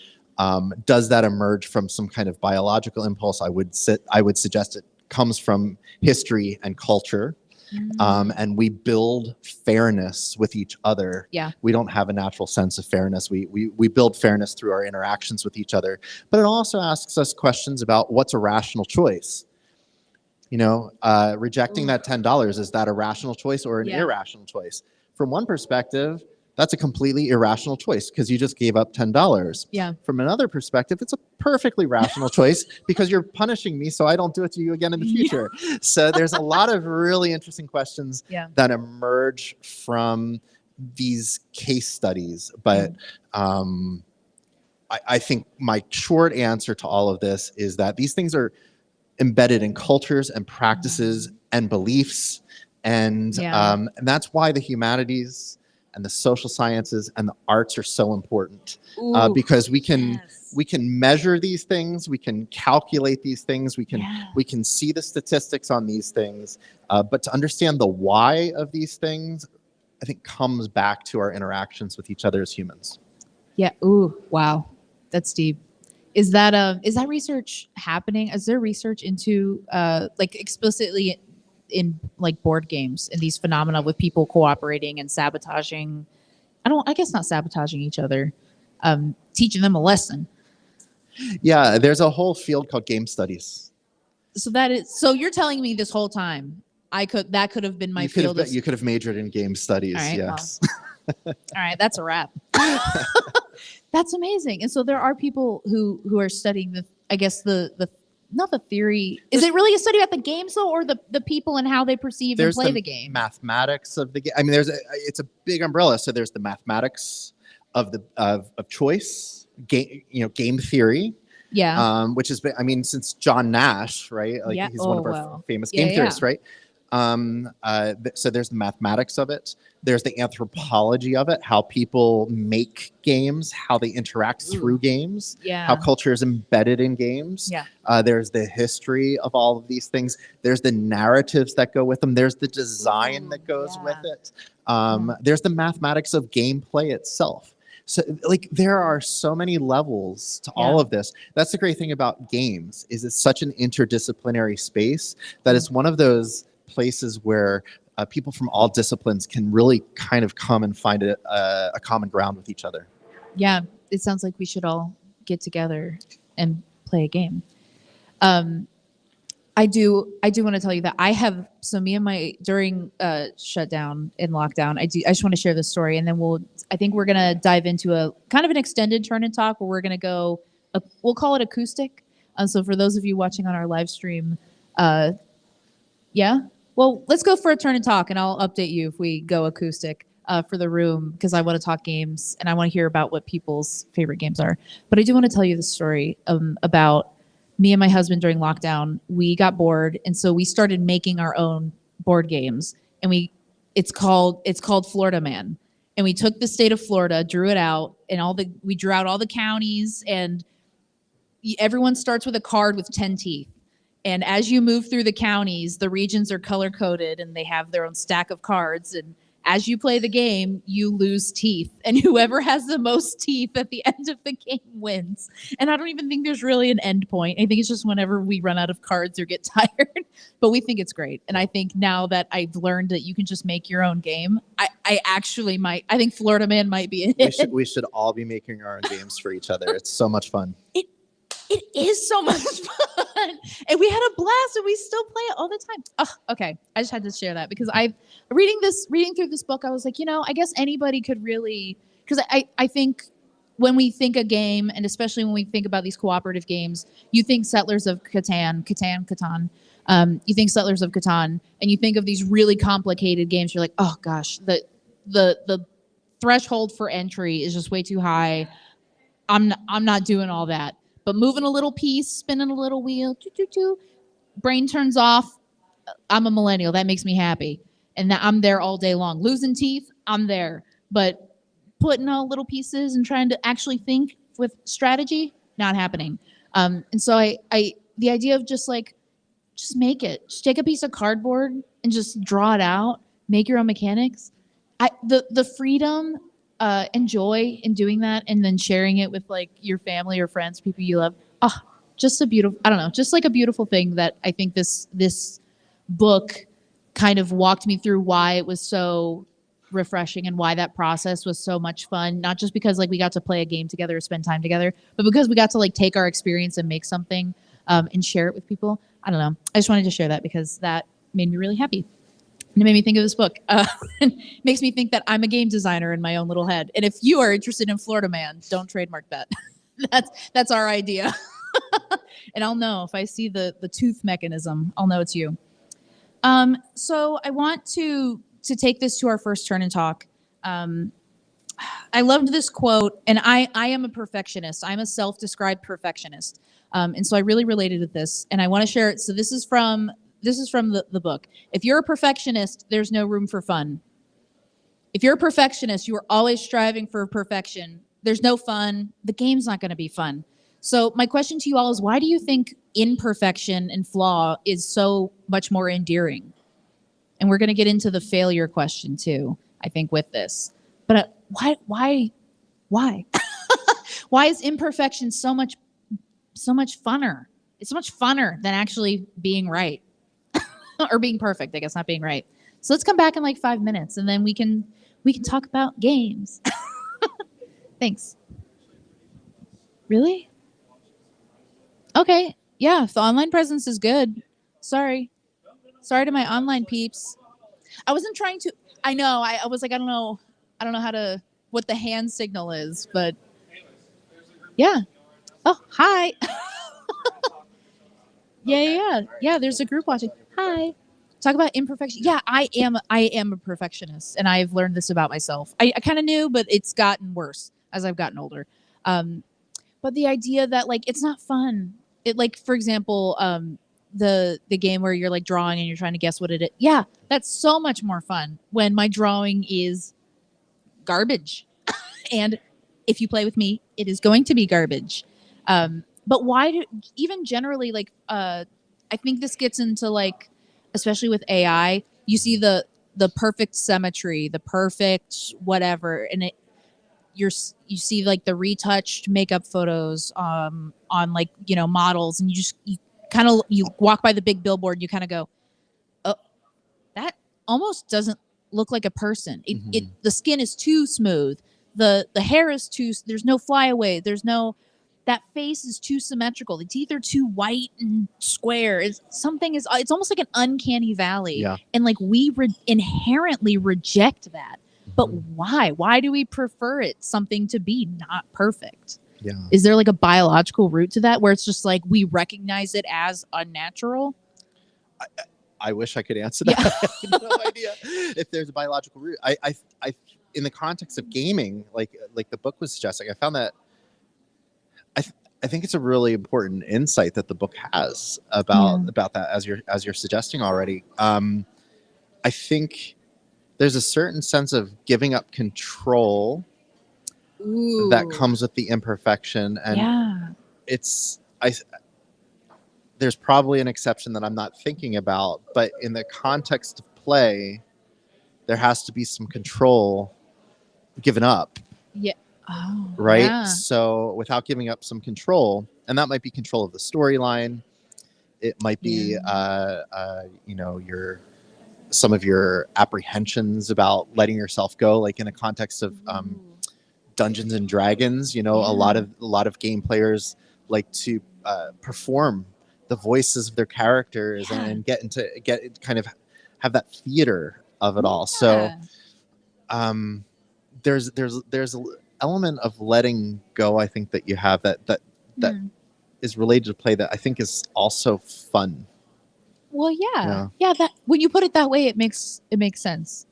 Does that emerge from some kind of biological impulse? I would suggest it comes from history and culture. And we build fairness with each other. Yeah. We don't have a natural sense of fairness. We build fairness through our interactions with each other. But it also asks us questions about what's a rational choice. You know, rejecting that $10, is that a rational choice or an irrational choice? From one perspective, that's a completely irrational choice because you just gave up $10. Yeah. From another perspective, it's a perfectly rational choice because you're punishing me so I don't do it to you again in the future. So there's a lot of really interesting questions that emerge from these case studies. But I think my short answer to all of this is that these things are embedded in cultures and practices and beliefs. And that's why the humanities and the social sciences and the arts are so important because we can measure these things, we can calculate these things, we can see the statistics on these things, but to understand the why of these things, I think comes back to our interactions with each other as humans. Yeah. Ooh. Wow. That's deep. Is that research happening? Is there research into like explicitly in like board games and these phenomena with people cooperating and sabotaging? I guess not sabotaging each other, teaching them a lesson. Yeah, there's a whole field called game studies. So you're telling me this whole time that could have been my field. You could have majored in game studies. All right, yes. Well. All right, that's a wrap. That's amazing. And so there are people who are studying the not the theory. Is it really a study about the games though, or the people and how they perceive and play the game? Mathematics of the game. I mean, it's a big umbrella. So there's the mathematics of choice, game theory. Yeah. Which has been, I mean, since John Nash, right? Like he's one of our famous game theorists, right? So there's the mathematics of it. There's the anthropology of it, how people make games, how they interact through games, how culture is embedded in games. Yeah. There's the history of all of these things. There's the narratives that go with them. There's the design that goes with it. There's the mathematics of gameplay itself. So like there are so many levels to all of this. That's the great thing about games is it's such an interdisciplinary space that it's one of those places where people from all disciplines can really kind of come and find a common ground with each other. Yeah, it sounds like we should all get together and play a game. I do want to tell you that me and my during shutdown and lockdown, I just want to share this story, and then I think we're gonna dive into a kind of an extended turn and talk where we're gonna go. We'll call it acoustic. So for those of you watching on our live stream, Uh, yeah. Well, let's go for a turn and talk, and I'll update you if we go acoustic for the room because I want to talk games and I want to hear about what people's favorite games are. But I do want to tell you the story about me and my husband during lockdown. We got bored, and so we started making our own board games, and it's called Florida Man. And we took the state of Florida, drew it out, and we drew out all the counties, and everyone starts with a card with 10 teeth. And as you move through the counties, the regions are color coded and they have their own stack of cards. And as you play the game, you lose teeth. And whoever has the most teeth at the end of the game wins. And I don't even think there's really an end point. I think it's just whenever we run out of cards or get tired. But we think it's great. And I think now that I've learned that you can just make your own game, I actually might. I think Florida Man might be it. We should all be making our own games for each other. It's so much fun. It is so much fun. And we had a blast and we still play it all the time. Oh, okay. I just had to share that because reading through this book, I was like, I guess anybody could really, because I think when we think a game, and especially when we think about these cooperative games, you think Settlers of Catan. You think Settlers of Catan, and you think of these really complicated games. You're like, oh gosh, the threshold for entry is just way too high. I'm not doing all that. But moving a little piece, spinning a little wheel, brain turns off. I'm a millennial. That makes me happy. And I'm there all day long. Losing teeth, I'm there. But putting all little pieces and trying to actually think with strategy, not happening. And so the idea of just make it. Just take a piece of cardboard and just draw it out. Make your own mechanics. The freedom and joy in doing that, and then sharing it with like your family or friends, people you love. Just a beautiful, I don't know, just like a beautiful thing that I think this book kind of walked me through why it was so refreshing and why that process was so much fun. Not just because like we got to play a game together or spend time together, but because we got to like take our experience and make something and share it with people. I don't know. I just wanted to share that because that made me really happy. And it made me think of this book. It makes me think that I'm a game designer in my own little head. And if you are interested in Florida Man, don't trademark that. That's our idea. And I'll know if I see the tooth mechanism, I'll know it's you. So I want to take this to our first turn and talk. I loved this quote, and I am a perfectionist. I'm a self-described perfectionist. And so I really related with this, and I want to share it. So this is from the book. If you're a perfectionist, there's no room for fun. If you're a perfectionist, you are always striving for perfection. There's no fun. The game's not going to be fun. So my question to you all is, why do you think imperfection and flaw is so much more endearing? And we're going to get into the failure question too, I think, with this. But why? Why is imperfection so much funner? It's so much funner than actually being right. Or being perfect, I guess, not being right. So let's come back in like 5 minutes and then we can talk about games. Thanks. Really? Okay. Yeah, the online presence is good. Sorry to my online peeps. I wasn't trying to. I know. I was like, I don't know what the hand signal is, but yeah. Oh, hi. Yeah. There's a group watching. Hi. Talk about imperfection. Yeah, I am a perfectionist, and I've learned this about myself. I kind of knew, but it's gotten worse as I've gotten older. But the idea that like it's not fun. It like, for example, the game where you're like drawing and you're trying to guess what it is. Yeah, that's so much more fun when my drawing is garbage. And if you play with me, it is going to be garbage. But why even generally, like, I think this gets into like, especially with AI, you see the perfect symmetry, the perfect whatever, and you see like the retouched makeup photos on like, models, and you walk by the big billboard and you kind of go, oh, that almost doesn't look like a person. The skin is too smooth, the hair is there's no flyaway, that face is too symmetrical, the teeth are too white and square. It's almost like an uncanny valley. Yeah. And like we inherently reject that. But why do we prefer something to be not perfect? Yeah. Is there like a biological root to that where it's just like we recognize it as unnatural? I wish I could answer that. I have no idea if there's a biological root. I in the context of gaming, like the book was suggesting, I found that I think it's a really important insight that the book has about that, as you're suggesting already. I think there's a certain sense of giving up control Ooh. that comes with the imperfection, and yeah. it's there's probably an exception that I'm not thinking about, but in the context of play, there has to be some control given up, Yeah. Oh, right? yeah. So without giving up some control, and that might be control of the storyline, it might be your some of your apprehensions about letting yourself go, like in a context of Ooh. Dungeons and Dragons. A lot of game players like to perform the voices of their characters and get kind of have that theater of it all. So there's an element of letting go, I think, that you have that is related to play that I think is also fun. Well, yeah. That when you put it that way, it makes sense.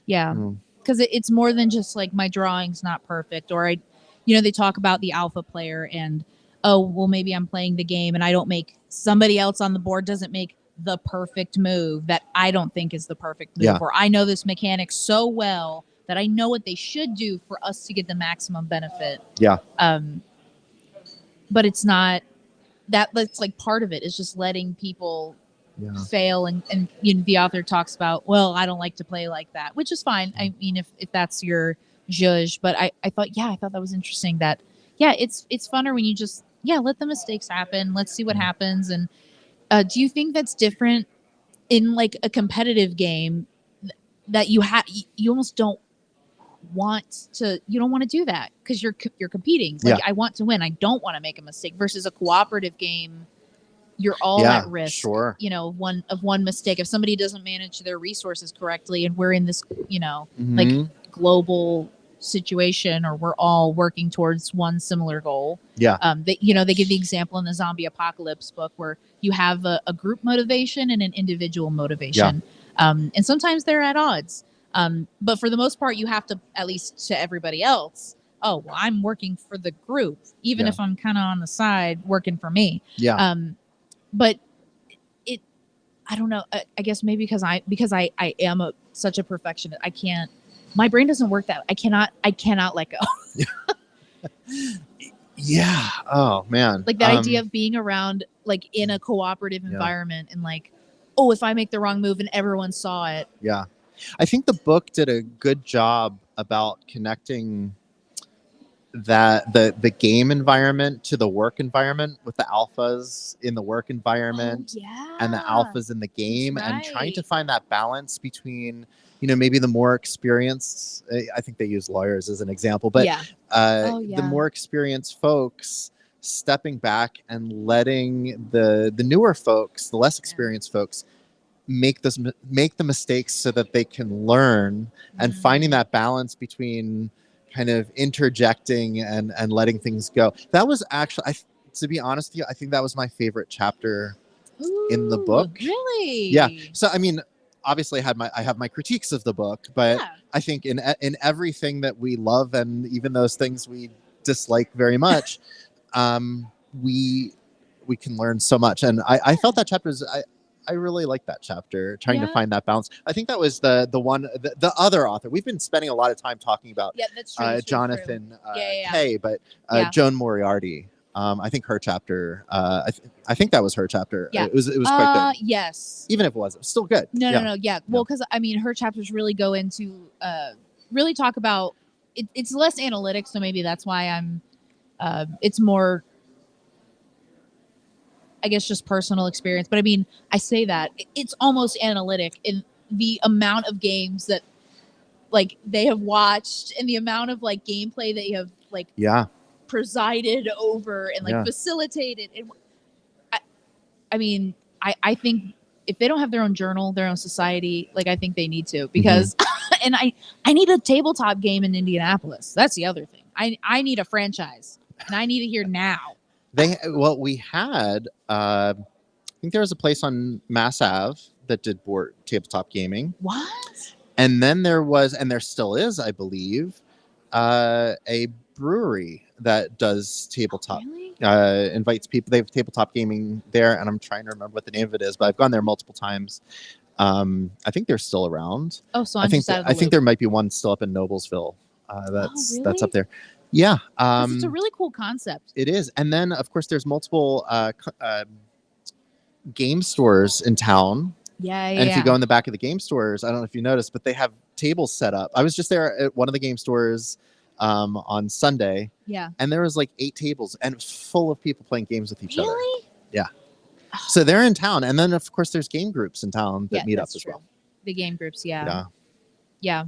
Yeah, because it's more than just like my drawing's not perfect, or they talk about the alpha player and maybe I'm playing the game and I don't make somebody else on the board doesn't make the perfect move that I don't think is the perfect move, or I know this mechanic so well that I know what they should do for us to get the maximum benefit. Yeah. But it's not that's like part of it is just letting people fail, and the author talks about, well, I don't like to play like that, which is fine. I mean, if that's your judge, but I thought that was interesting that it's funner when you just let the mistakes happen. Let's see what happens. And do you think that's different in like a competitive game that you almost don't want to do that because you're competing, like I want to win, I don't want to make a mistake, versus a cooperative game you're all at risk, one mistake. If somebody doesn't manage their resources correctly and we're in this like global situation, or we're all working towards one similar goal, they give the example in the Zombie Apocalypse book where you have a group motivation and an individual motivation, and sometimes they're at odds, but for the most part you have to, at least to everybody else, I'm working for the group even if I'm kind of on the side working for me. But I don't know. I guess maybe because I am such a perfectionist. My brain doesn't work that. I cannot let go. Yeah. Oh man. Like that idea of being around, like in a cooperative environment, and like, if I make the wrong move and everyone saw it. Yeah. I think the book did a good job about connecting that the game environment to the work environment, with the alphas in the work environment and the alphas in the game, and trying to find that balance between maybe the more experienced, I think they use lawyers as an example, but the more experienced folks stepping back and letting the newer folks, the less experienced folks, make the mistakes so that they can learn, and finding that balance between kind of interjecting and letting things go. That was actually, to be honest with you, I think that was my favorite chapter in the book. Really? Yeah. So I mean, obviously I have my critiques of the book, but I think in everything that we love, and even those things we dislike very much, we can learn so much. And I felt that chapter is, I really like that chapter, trying to find that balance. I think that was the one, the other author. We've been spending a lot of time talking about that's true, Jonathan Kay, but Joan Moriarty. I think her chapter. I think that was her chapter. Yeah. It was quite good. Yes. Even if it wasn't, still good. No. Yeah. Well, because I mean, her chapters really go into really talk about it's less analytic, so maybe that's why I'm. It's more, I guess, just personal experience. But I mean, I say that it's almost analytic in the amount of games that like they have watched, and the amount of like gameplay they have like presided over and like facilitated. And I mean, I think if they don't have their own journal, their own society, like I think they need to, because and I need a tabletop game in Indianapolis. That's the other thing. I need a franchise, and I need it here now. We had think there was a place on Mass Ave that did tabletop gaming. What? And then there was, and there still is, I believe, a brewery that does tabletop. Really? Invites people. They have tabletop gaming there, and I'm trying to remember what the name of it is, but I've gone there multiple times. I think they're still around. Oh, so I I'm think just out of the I think loop. there might be one still up in Noblesville. That's really? up there. Yeah, 'Cause it's a really cool concept. it is. And then of course there's multiple game stores in town. Yeah, yeah. And if you go in the back of the game stores, I don't know if you noticed, but they have tables set up. I was just there at one of the game stores on Sunday, yeah. and there was like 8 tables, and it was full of people playing games with each other. Really? So they're in town, and then of course there's game groups in town that meet up that's as true. well. The game groups, Yeah. yeah.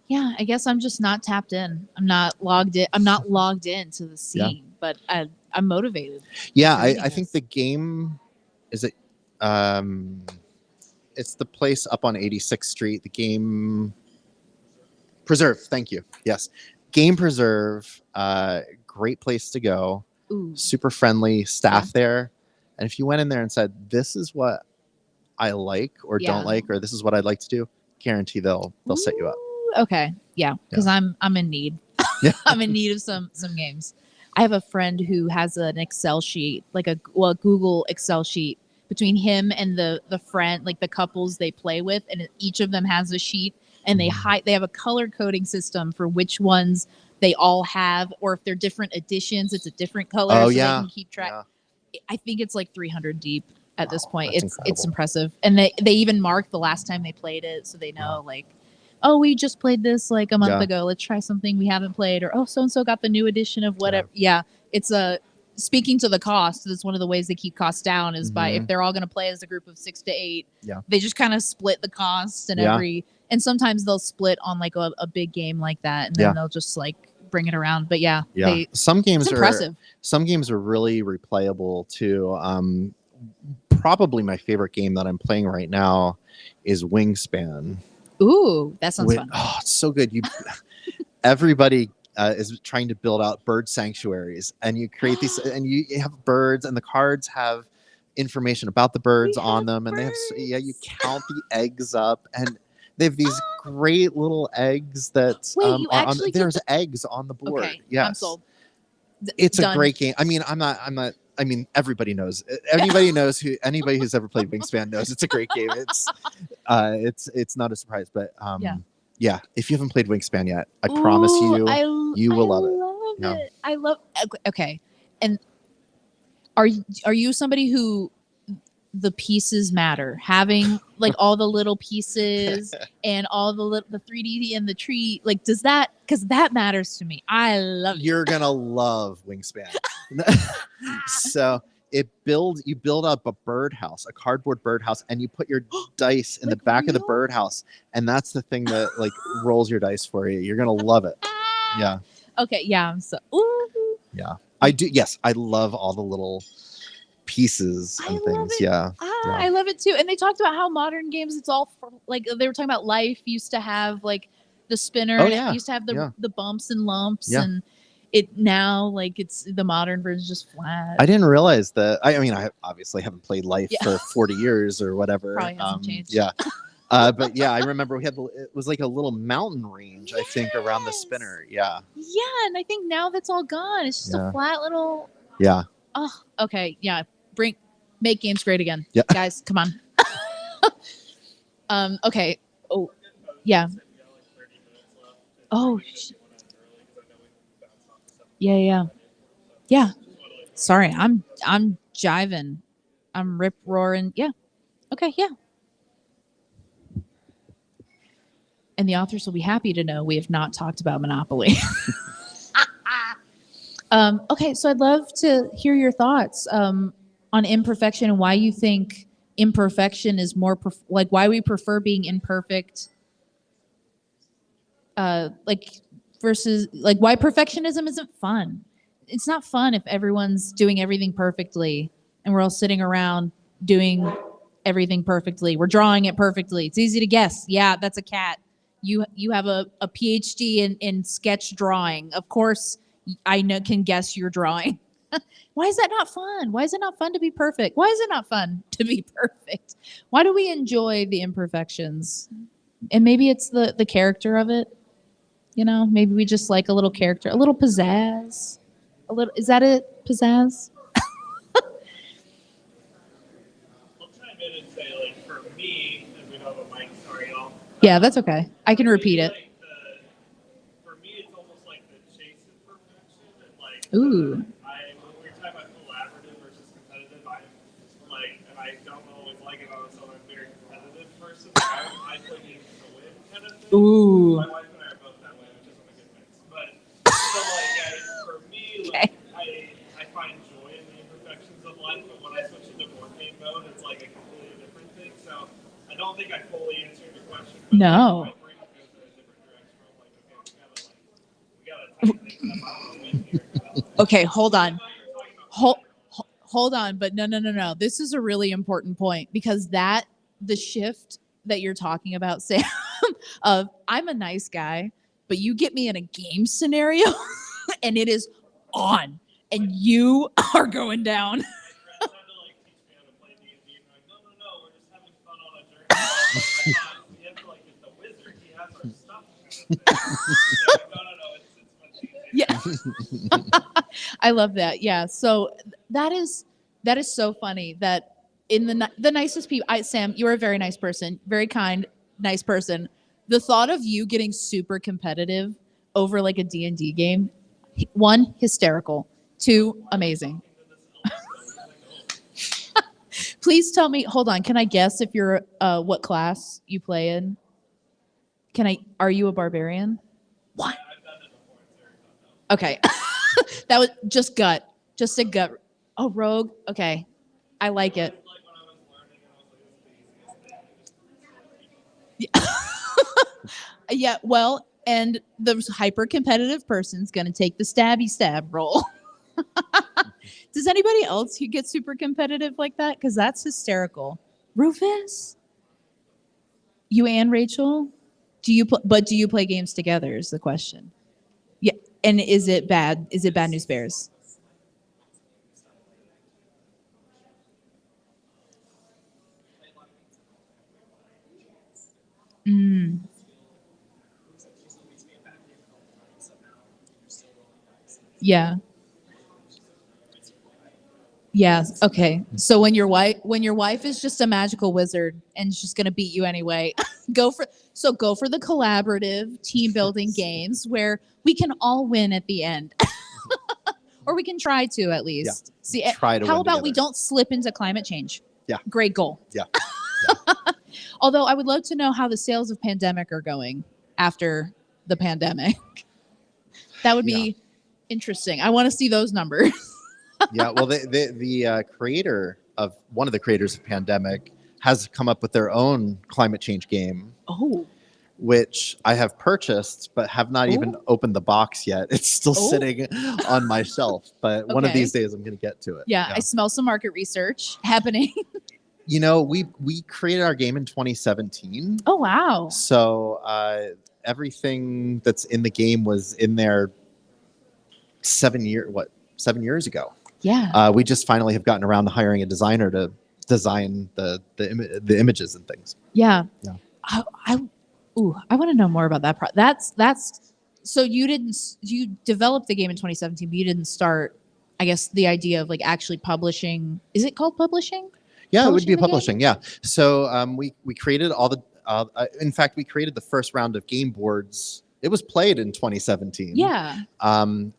Yeah, I guess I'm just not tapped in. I'm not logged in. I'm not logged into the scene, but I'm motivated. Yeah, for reading I think this. the game is it. It's the place up on 86th Street. The Game Preserve. Thank you. Yes, Game Preserve. Great place to go. Ooh. Super friendly staff there. And if you went in there and said, "This is what I like or Yeah. don't like, or this is what I'd like to do," guarantee they'll set you up. Ooh, okay, yeah, because I'm in need. Yeah. I'm in need of some games. I have a friend who has an Excel sheet, like a Google Excel sheet between him and the friend, like the couples they play with, and each of them has a sheet, and they have a color coding system for which ones they all have, or if they're different editions, it's a different color, Oh, so yeah. they can keep track. Yeah. I think it's like 300 deep at this Wow, point. that's It's incredible. impressive, and they even mark the last time they played it, so they know like, oh, we just played this like a month Yeah. ago. Let's try something we haven't played, or oh, so and so got the new edition of whatever. Yeah, it's speaking to the cost. That's one of the ways they keep costs down is by if they're all going to play as a group of 6 to 8. Yeah. They just kind of split the cost and and sometimes they'll split on like a big game like that, and then they'll just like bring it around. But yeah, Some games it's are impressive. Some games are really replayable too. Probably my favorite game that I'm playing right now is Wingspan. Ooh, that sounds fun. Oh, it's so good. Everybody is trying to build out bird sanctuaries, and you create these, and you have birds, and the cards have information about the birds on them, and they have you count the eggs up, and they have these great little eggs that Wait, you actually get there's eggs on the board. Okay, Yes, I'm sold. It's Done. a great game. I mean, I'm not. I mean, everybody knows. Anybody who's ever played Wingspan knows it's a great game. It's not a surprise, but yeah. If you haven't played Wingspan yet, I promise you, you will love it. Love it. I love. Okay, and are you somebody who the pieces matter? Having like all the little pieces and all the 3D and the tree, like does that, because that matters to me. I love it. You're gonna love Wingspan. So you build up a birdhouse, a cardboard birdhouse, and you put your dice in the back of the birdhouse, and that's the thing that like rolls your dice for you. You're gonna love it. Yeah. Okay. Yeah. I'm so. Ooh. Yeah. I do. Yes, I love all the little pieces and I love things. it. Yeah. I love it too. And they talked about how modern games, it's all like they were talking about Life used to have like the spinner. Oh, and yeah. It used to have the bumps and lumps, Yeah. and it now like it's the modern version is just flat. I didn't realize that. I mean, I obviously haven't played Life Yeah. for 40 years or whatever. Probably hasn't changed. Yeah. But yeah, I remember it was like a little mountain range, I think, around the Yes. spinner. Yeah. Yeah, and I think now that's all gone. It's just a flat little. Yeah. Oh, okay. Yeah, make games great again. Yeah. Guys, come on. Okay. Oh, yeah. Oh. Yeah. Sorry, I'm jiving. I'm rip roaring. Yeah. Okay. Yeah. And the authors will be happy to know we have not talked about Monopoly. Okay, so I'd love to hear your thoughts on imperfection and why you think imperfection is more like why we prefer being imperfect, like versus like why perfectionism isn't fun. It's not fun if everyone's doing everything perfectly and we're all sitting around doing everything perfectly. We're drawing it perfectly. It's easy to guess. Yeah, that's a cat. You have a PhD in sketch drawing. Of course, I can guess your drawing. Why is that not fun? Why is it not fun to be perfect? Why is it not fun to be perfect? Why do we enjoy the imperfections? And maybe it's the character of it. You know, maybe we just like a little character, a little pizzazz. A little, is that it? Pizzazz? I'll chime in and say, like, for me, and we don't have a mic, sorry, y'all. Yeah, that's okay. I can repeat it. Like, for me, it's almost like the chase of perfection, and like, Ooh. when we were talking about collaborative versus competitive, I'm like, and I don't always like it on its own. I'm a very competitive person. I play games to win, kind of thing. Ooh. My wife and I are both that way, which isn't a good mix. But so like, for me, like, I find joy in the imperfections of life, but when I switch into board game mode, it's like a completely different thing. So I don't think I fully answered your question. But No. my brain goes in a different direction. I'm like, okay, we gotta tighten things up. I don't know when here. Okay, hold on. I thought you were talking about Hold, hold on, but no. This is a really important point because the shift that you're talking about, Sam, of I'm a nice guy, but you get me in a game scenario and it is on and you are going down. my friends had to like teach me how to play D&D, and they're like, no, we're just having fun on a journey. We have to like get the wizard. He has our stuff. No, it's much easier. Yeah. I love that. Yeah. So that is so funny that in the nicest people, Sam, you're a very nice person, very kind, nice person. The thought of you getting super competitive over like a D&D game, one, hysterical, two, amazing. Please tell me, hold on, can I guess if you're what class you play in? Are you a barbarian? What? I've done it before. It's very fun though. Okay. That was just a gut. Oh, rogue. Okay. I like it. Like when I was learning, I was like, this is the easiest thing. Yeah, well, and the hyper competitive person's going to take the stabby stab roll. Does anybody else who get super competitive like that? Because that's hysterical. Rufus? You and Rachel? Do you play games together is the question. Yeah. And is it bad? Is it Bad News Bears? Mm. Yeah. Yeah. Okay. So when your wife is just a magical wizard and is just gonna beat you anyway, go for the collaborative team building games where we can all win at the end. Or we can try to at least. Yeah. See, Try to how win about we together. don't slip into climate change? Yeah. Great goal. Yeah. Although I would love to know how the sales of Pandemic are going after the pandemic. That would be interesting. I want to see those numbers. Yeah, well, the creator of one of the creators of Pandemic has come up with their own climate change game, Oh, which I have purchased but have not even opened the box yet. It's still Oh. sitting on my shelf, but one of Okay. these days I'm going to get to it. yeah. I smell some market research happening. You know, we created our game in 2017, Oh, wow. so everything that's in the game was in there 7 years ago. Yeah. We just finally have gotten around to hiring a designer to design the images and things. Yeah. Yeah. I want to know more about that. That's so you developed the game in 2017, but you didn't start, I guess, the idea of like actually publishing. Is it called publishing? Yeah, it would be Publishing the game? publishing. Yeah. So we created all the. In fact, we created the first round of game boards. It was played in 2017. Yeah.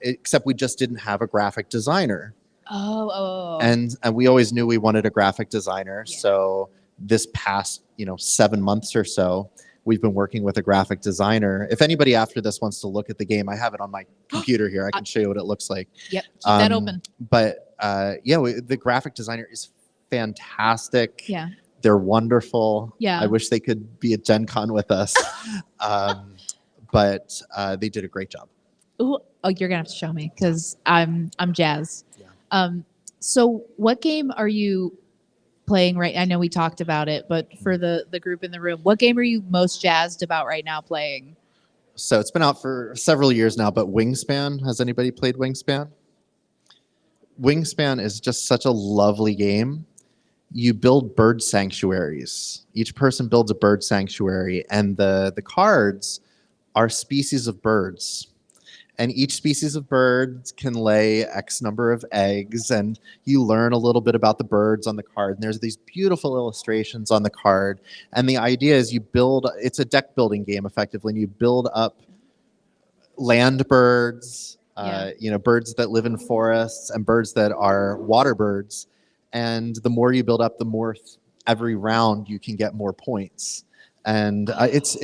Except we just didn't have a graphic designer, Oh. and we always knew we wanted a graphic designer. Yeah. So this past 7 months or so, we've been working with a graphic designer. If anybody after this wants to look at the game, I have it on my computer here. I can show you what it looks like. Yep. Keep that open. But the graphic designer is fantastic. Yeah. They're wonderful. Yeah. I wish they could be at Gen Con with us. But they did a great job. Ooh, oh, you're gonna have to show me because I'm jazzed. Yeah. So what game are you playing right? I know we talked about it, but for the group in the room, what game are you most jazzed about right now playing? So it's been out for several years now, but Wingspan, has anybody played Wingspan? Wingspan is just such a lovely game. You build bird sanctuaries. Each person builds a bird sanctuary, and the cards are species of birds. And each species of birds can lay X number of eggs, and you learn a little bit about the birds on the card. And there's these beautiful illustrations on the card. And the idea is it's a deck building game effectively, and you build up land birds, birds that live in forests and birds that are water birds. And the more you build up, the more every round you can get more points. And it's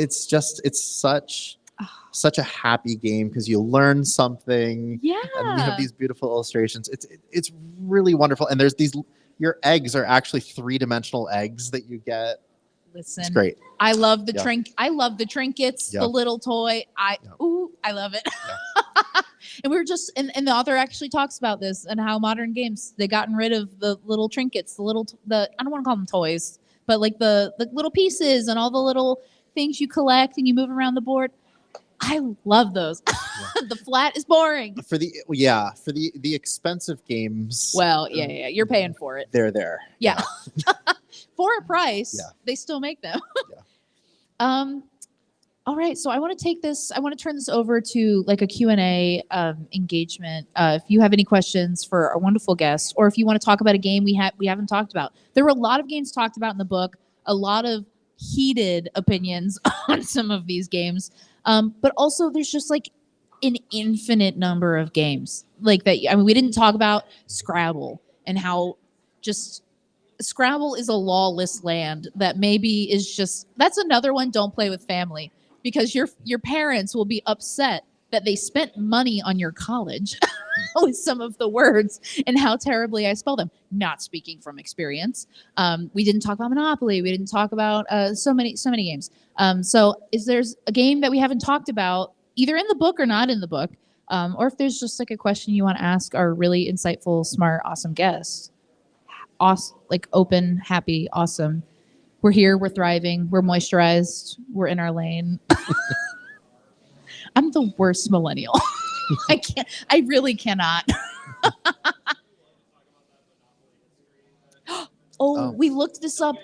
such a happy game because you learn something. Yeah. And you have these beautiful illustrations. It's really wonderful. And there's your eggs are actually 3-dimensional eggs that you get. Listen, It's great. I love the Yeah. I love the trinkets, Yeah. the little toy. I love it. And we were just, and the author actually talks about this and how modern games, they gotten rid of the little trinkets, I don't want to call them toys, but like the little pieces and all the little things you collect and you move around the board. I love those. The flat is boring. For the expensive games. Well, yeah. You're paying for it. They're there. Yeah. For a price, Yeah. they still make them. Yeah. All right, so I want to turn this over to like a Q&A engagement. If you have any questions for our wonderful guests, or if you want to talk about a game we haven't talked about. There were a lot of games talked about in the book, a lot of heated opinions on some of these games. But also there's just like an infinite number of games like that. I mean, we didn't talk about Scrabble and how just Scrabble is a lawless land that maybe is just, that's another one. Don't play with family, because your parents will be upset that they spent money on your college with some of the words and how terribly I spell them. Not speaking from experience. We didn't talk about Monopoly. We didn't talk about so many games. So is there's a game that we haven't talked about either in the book or not in the book, or if there's just like a question you want to ask our really insightful, smart, awesome guests. Awesome, like open, happy, awesome. We're here, we're thriving, we're moisturized, we're in our lane. I'm the worst millennial. I really cannot. Oh, we looked this up.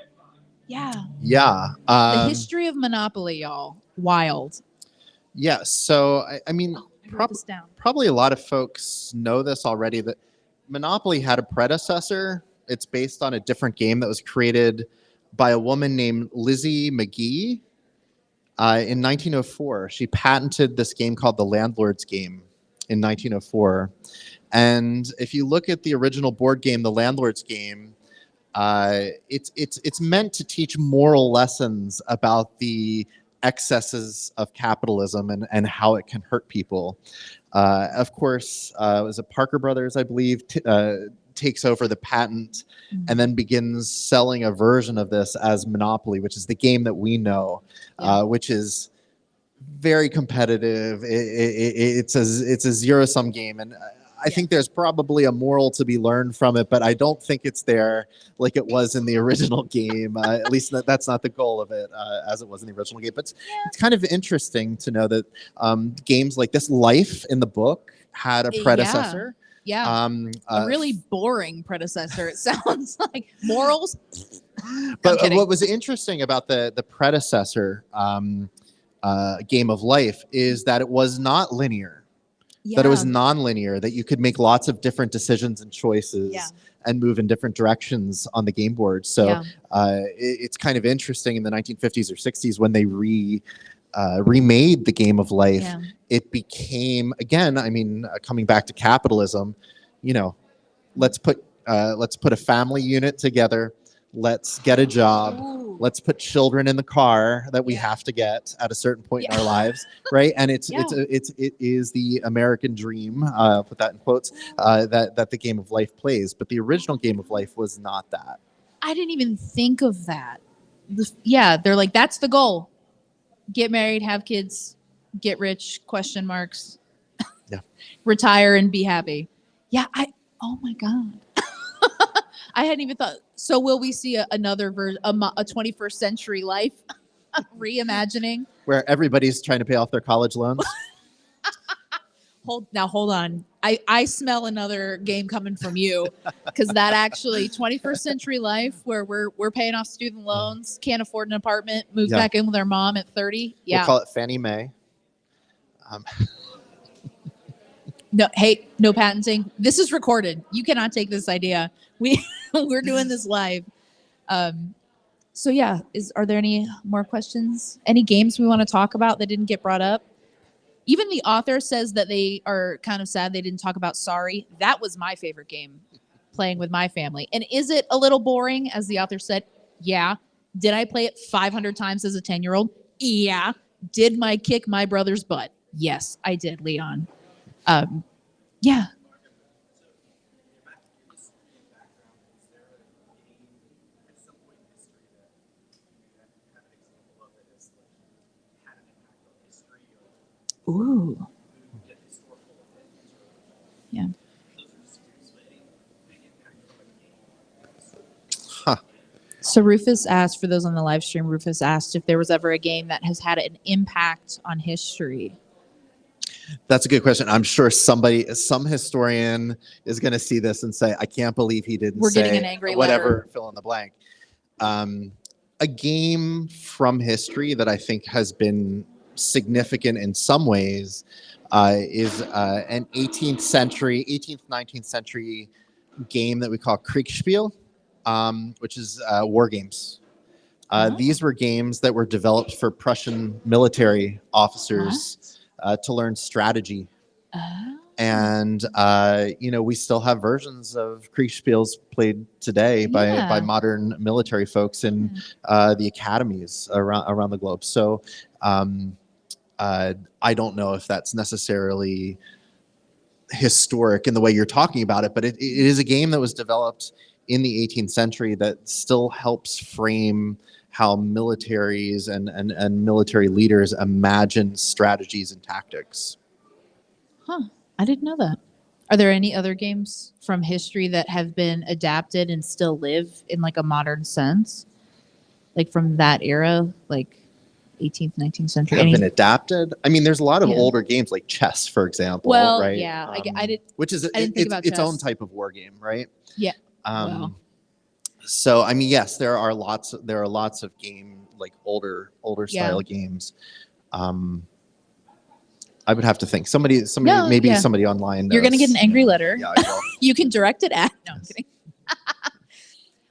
Yeah. Yeah. The history of Monopoly, y'all. Wild. Yeah. So, I mean, I wrote this down. probably a lot of folks know this already, that Monopoly had a predecessor. It's based on a different game that was created by a woman named Lizzie McGee in 1904. She patented this game called the Landlord's Game in 1904. And if you look at the original board game, the Landlord's Game, it's meant to teach moral lessons about the excesses of capitalism and how it can hurt people. Of course, it was Parker Brothers, I believe, takes over the patent and then begins selling a version of this as Monopoly, which is the game that we know, which is very competitive. It's a zero-sum game, and I think there's probably a moral to be learned from it, but I don't think it's there like it was in the original game. At least that's not the goal of it, as it was in the original game. But it's kind of interesting to know that games like this, Life in the book, had a predecessor. Yeah. A really boring predecessor, it sounds like. Morals? But what was interesting about the predecessor Game of Life is that it was not linear. Yeah. That it was non-linear, that you could make lots of different decisions and choices and move in different directions on the game board. So it's kind of interesting in the 1950s or 60s when they remade the Game of Life. Yeah. It became, again, I mean, coming back to capitalism, let's put a family unit together. Let's get a job. Ooh. Let's put children in the car that we have to get at a certain point in our lives, right? And it is the American dream. Put that in quotes. That the Game of Life plays, but the original Game of Life was not that. I didn't even think of that. They're like, that's the goal. Get married, have kids, get rich, question marks. Yeah. Retire and be happy. Yeah, oh my God. I hadn't even thought. So will we see another version, a 21st century life reimagining? Where everybody's trying to pay off their college loans. Hold on. I smell another game coming from you, because that actually 21st Century Life, where we're paying off student loans, can't afford an apartment, move Yeah. back in with our mom at 30. Yeah. We'll call it Fannie Mae. No, hey, no patenting. This is recorded. You cannot take this idea. We're doing this live. So yeah, are there any more questions? Any games we want to talk about that didn't get brought up? Even the author says that they are kind of sad they didn't talk about Sorry. That was my favorite game playing with my family. And is it a little boring, as the author said? Yeah. Did I play it 500 times as a 10-year-old? Yeah. Did I kick my brother's butt? Yes, I did, Leon. Yeah. Ooh. Yeah. Huh. So Rufus asked, for those on the live stream, Rufus asked if there was ever a game that has had an impact on history. That's a good question. I'm sure some historian is going to see this and say, I can't believe he didn't We're say getting an angry whatever, letter. fill in the blank. A game from history that I think has been significant in some ways is an 18th, 19th century game that we call Kriegspiel, which is war games. These were games that were developed for Prussian military officers to learn strategy. And, we still have versions of Kriegspiels played today by modern military folks in the academies around the globe. So I don't know if that's necessarily historic in the way you're talking about it, but it is a game that was developed in the 18th century that still helps frame how militaries and military leaders imagine strategies and tactics. Huh. I didn't know that. Are there any other games from history that have been adapted and still live in like a modern sense? Like from that era, like 18th, 19th century? Have been adapted? I mean, there's a lot of Yeah. older games like chess, for example, Well, right? yeah, I did. Which is I didn't think about its own chess. type of war game, right? Yeah. Um, So I mean, yes, there are lots of game, like older style games. I would have to think somebody No, maybe yeah. somebody online. You're gonna get an knows. angry letter. Yeah, I will. You can direct it at. No, I'm Yes. kidding.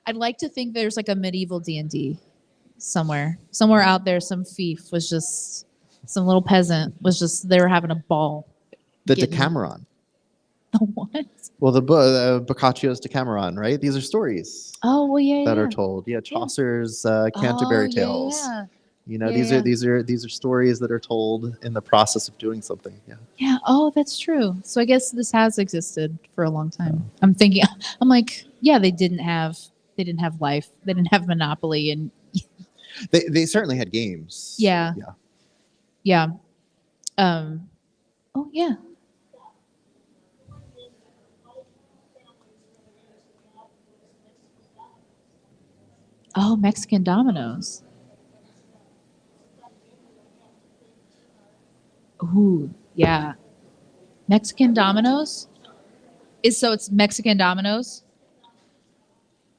I'd like to think there's like a medieval D&D somewhere out there. Some thief was just some little peasant was just they were having a ball. The Getting- Decameron. What? Well, the Boccaccio's Decameron, right? These are stories Oh well, yeah, that yeah. are told. Yeah, Chaucer's Canterbury Tales. Yeah. You know, Yeah, these are stories that are told in the process of doing something. Yeah. Yeah. Oh, that's true. So I guess this has existed for a long time. I'm like, yeah, they didn't have life. They didn't have Monopoly, and They certainly had games. yeah. Yeah. Oh yeah. Oh, Mexican dominoes. Ooh, yeah. Mexican dominoes? It's Mexican dominoes?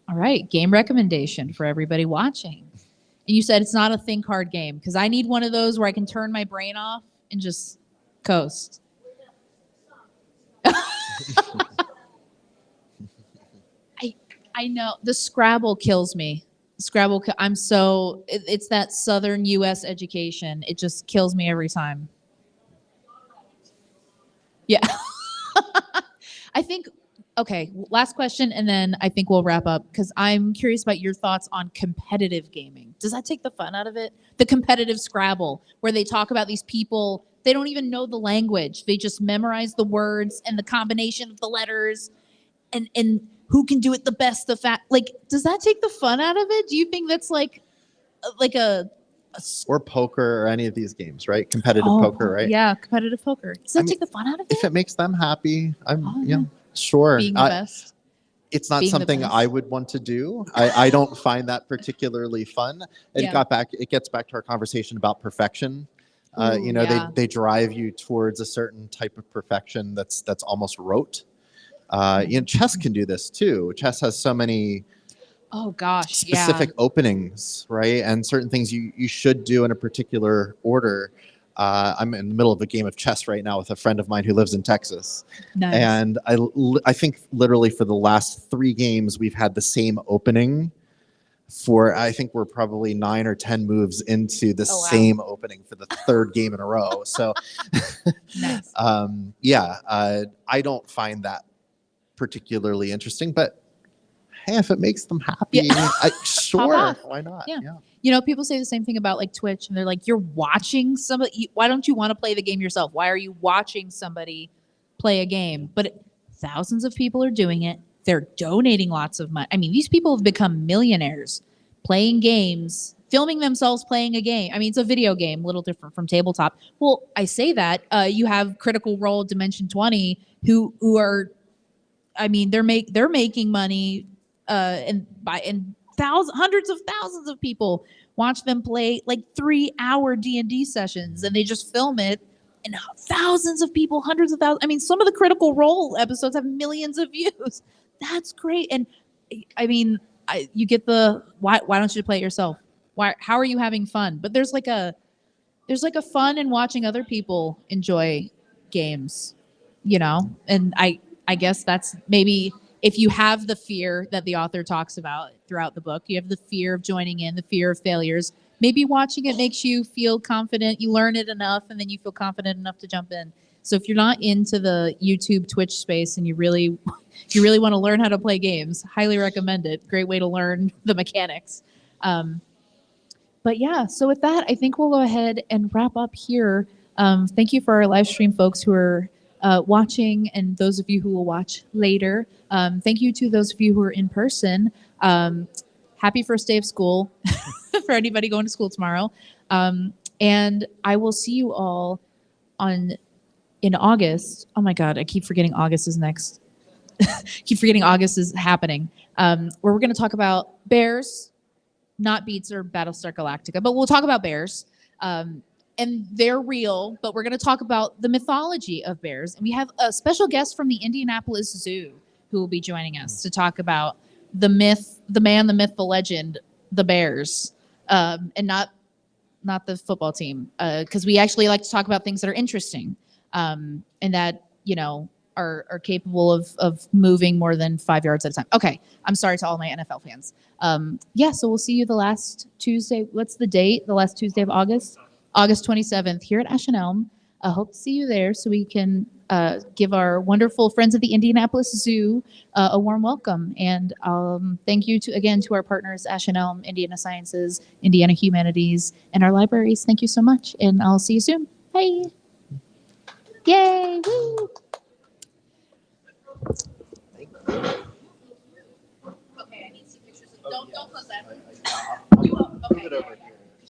All right, game recommendation for everybody watching. And you said it's not a think hard game, because I need one of those where I can turn my brain off and just coast. I know the Scrabble kills me. Scrabble, it's that Southern U.S. education. It just kills me every time. Yeah. I think, okay, last question, and then I think we'll wrap up, because I'm curious about your thoughts on competitive gaming. Does that take the fun out of it? The competitive Scrabble, where they talk about these people, they don't even know the language. They just memorize the words and the combination of the letters, and who can do it the best, like, does that take the fun out of it? Do you think that's like a Or poker or any of these games, right? Competitive poker, right? Yeah, competitive poker. Does that I mean, take the fun out of it? If it makes them happy, Oh, yeah, sure. Being the best. It's not Being the something best. I would want to do. I don't find that particularly fun. Yeah. It gets back to our conversation about perfection. Ooh, You know, yeah. they drive you towards a certain type of perfection that's almost rote. You know, chess can do this too. Chess has so many Oh gosh, specific openings, right? And certain things you should do in a particular order. I'm in the middle of a game of chess right now with a friend of mine who lives in Texas. Nice. And I think literally for the last 3 games, we've had the same opening for, I think we're probably 9 or 10 moves into the Oh, wow. same opening for the 3rd game in a row. So, Nice. I don't find that particularly interesting, but hey, if it makes them happy, Yeah. sure, off. why not? Yeah. You know, people say the same thing about like Twitch, and they're like, "You're watching somebody. Why don't you want to play the game yourself? Why are you watching somebody play a game?" But thousands of people are doing it. They're donating lots of money. I mean, these people have become millionaires playing games, filming themselves playing a game. I mean, it's a video game, a little different from tabletop. Well, I say that you have Critical Role, Dimension 20, who are, I mean, they're making money, and hundreds of thousands of people watch them play like 3-hour D&D sessions, and they just film it, and thousands of people, hundreds of thousands. I mean, some of the Critical Role episodes have millions of views. That's great. And I mean, you get the why don't you play it yourself? How are you having fun? But there's like a fun in watching other people enjoy games, you know? And I guess that's maybe, if you have the fear that the author talks about throughout the book, you have the fear of joining in, the fear of failures. Maybe watching it makes you feel confident. You learn it enough, and then you feel confident enough to jump in. So if you're not into the YouTube, Twitch space, and you really want to learn how to play games, highly recommend it. Great way to learn the mechanics. But yeah, so with that, I think we'll go ahead and wrap up here. Thank you for our live stream folks who are watching, and those of you who will watch later. Thank you to those of you who are in person. Happy first day of school for anybody going to school tomorrow. And I will see you all in August. Oh my God, I keep forgetting August is next. Keep forgetting August is happening. Where we're going to talk about bears, not Beats or Battlestar Galactica, but we'll talk about bears. And they're real, but we're going to talk about the mythology of bears. And we have a special guest from the Indianapolis Zoo who will be joining us to talk about the myth, the man, the myth, the legend, the bears, and not the football team, because we actually like to talk about things that are interesting, and that, you know, are capable of moving more than 5 yards at a time. Okay, I'm sorry to all my NFL fans. Yeah, so we'll see you the last Tuesday. What's the date? The last Tuesday of August? August 27th here at Ash and Elm. I hope to see you there so we can give our wonderful friends at the Indianapolis Zoo a warm welcome. And thank you again to our partners, Ash and Elm, Indiana Sciences, Indiana Humanities, and our libraries. Thank you so much, and I'll see you soon. Bye. Yay! Woo! Okay, I need to see pictures. Don't close that. You will. Okay.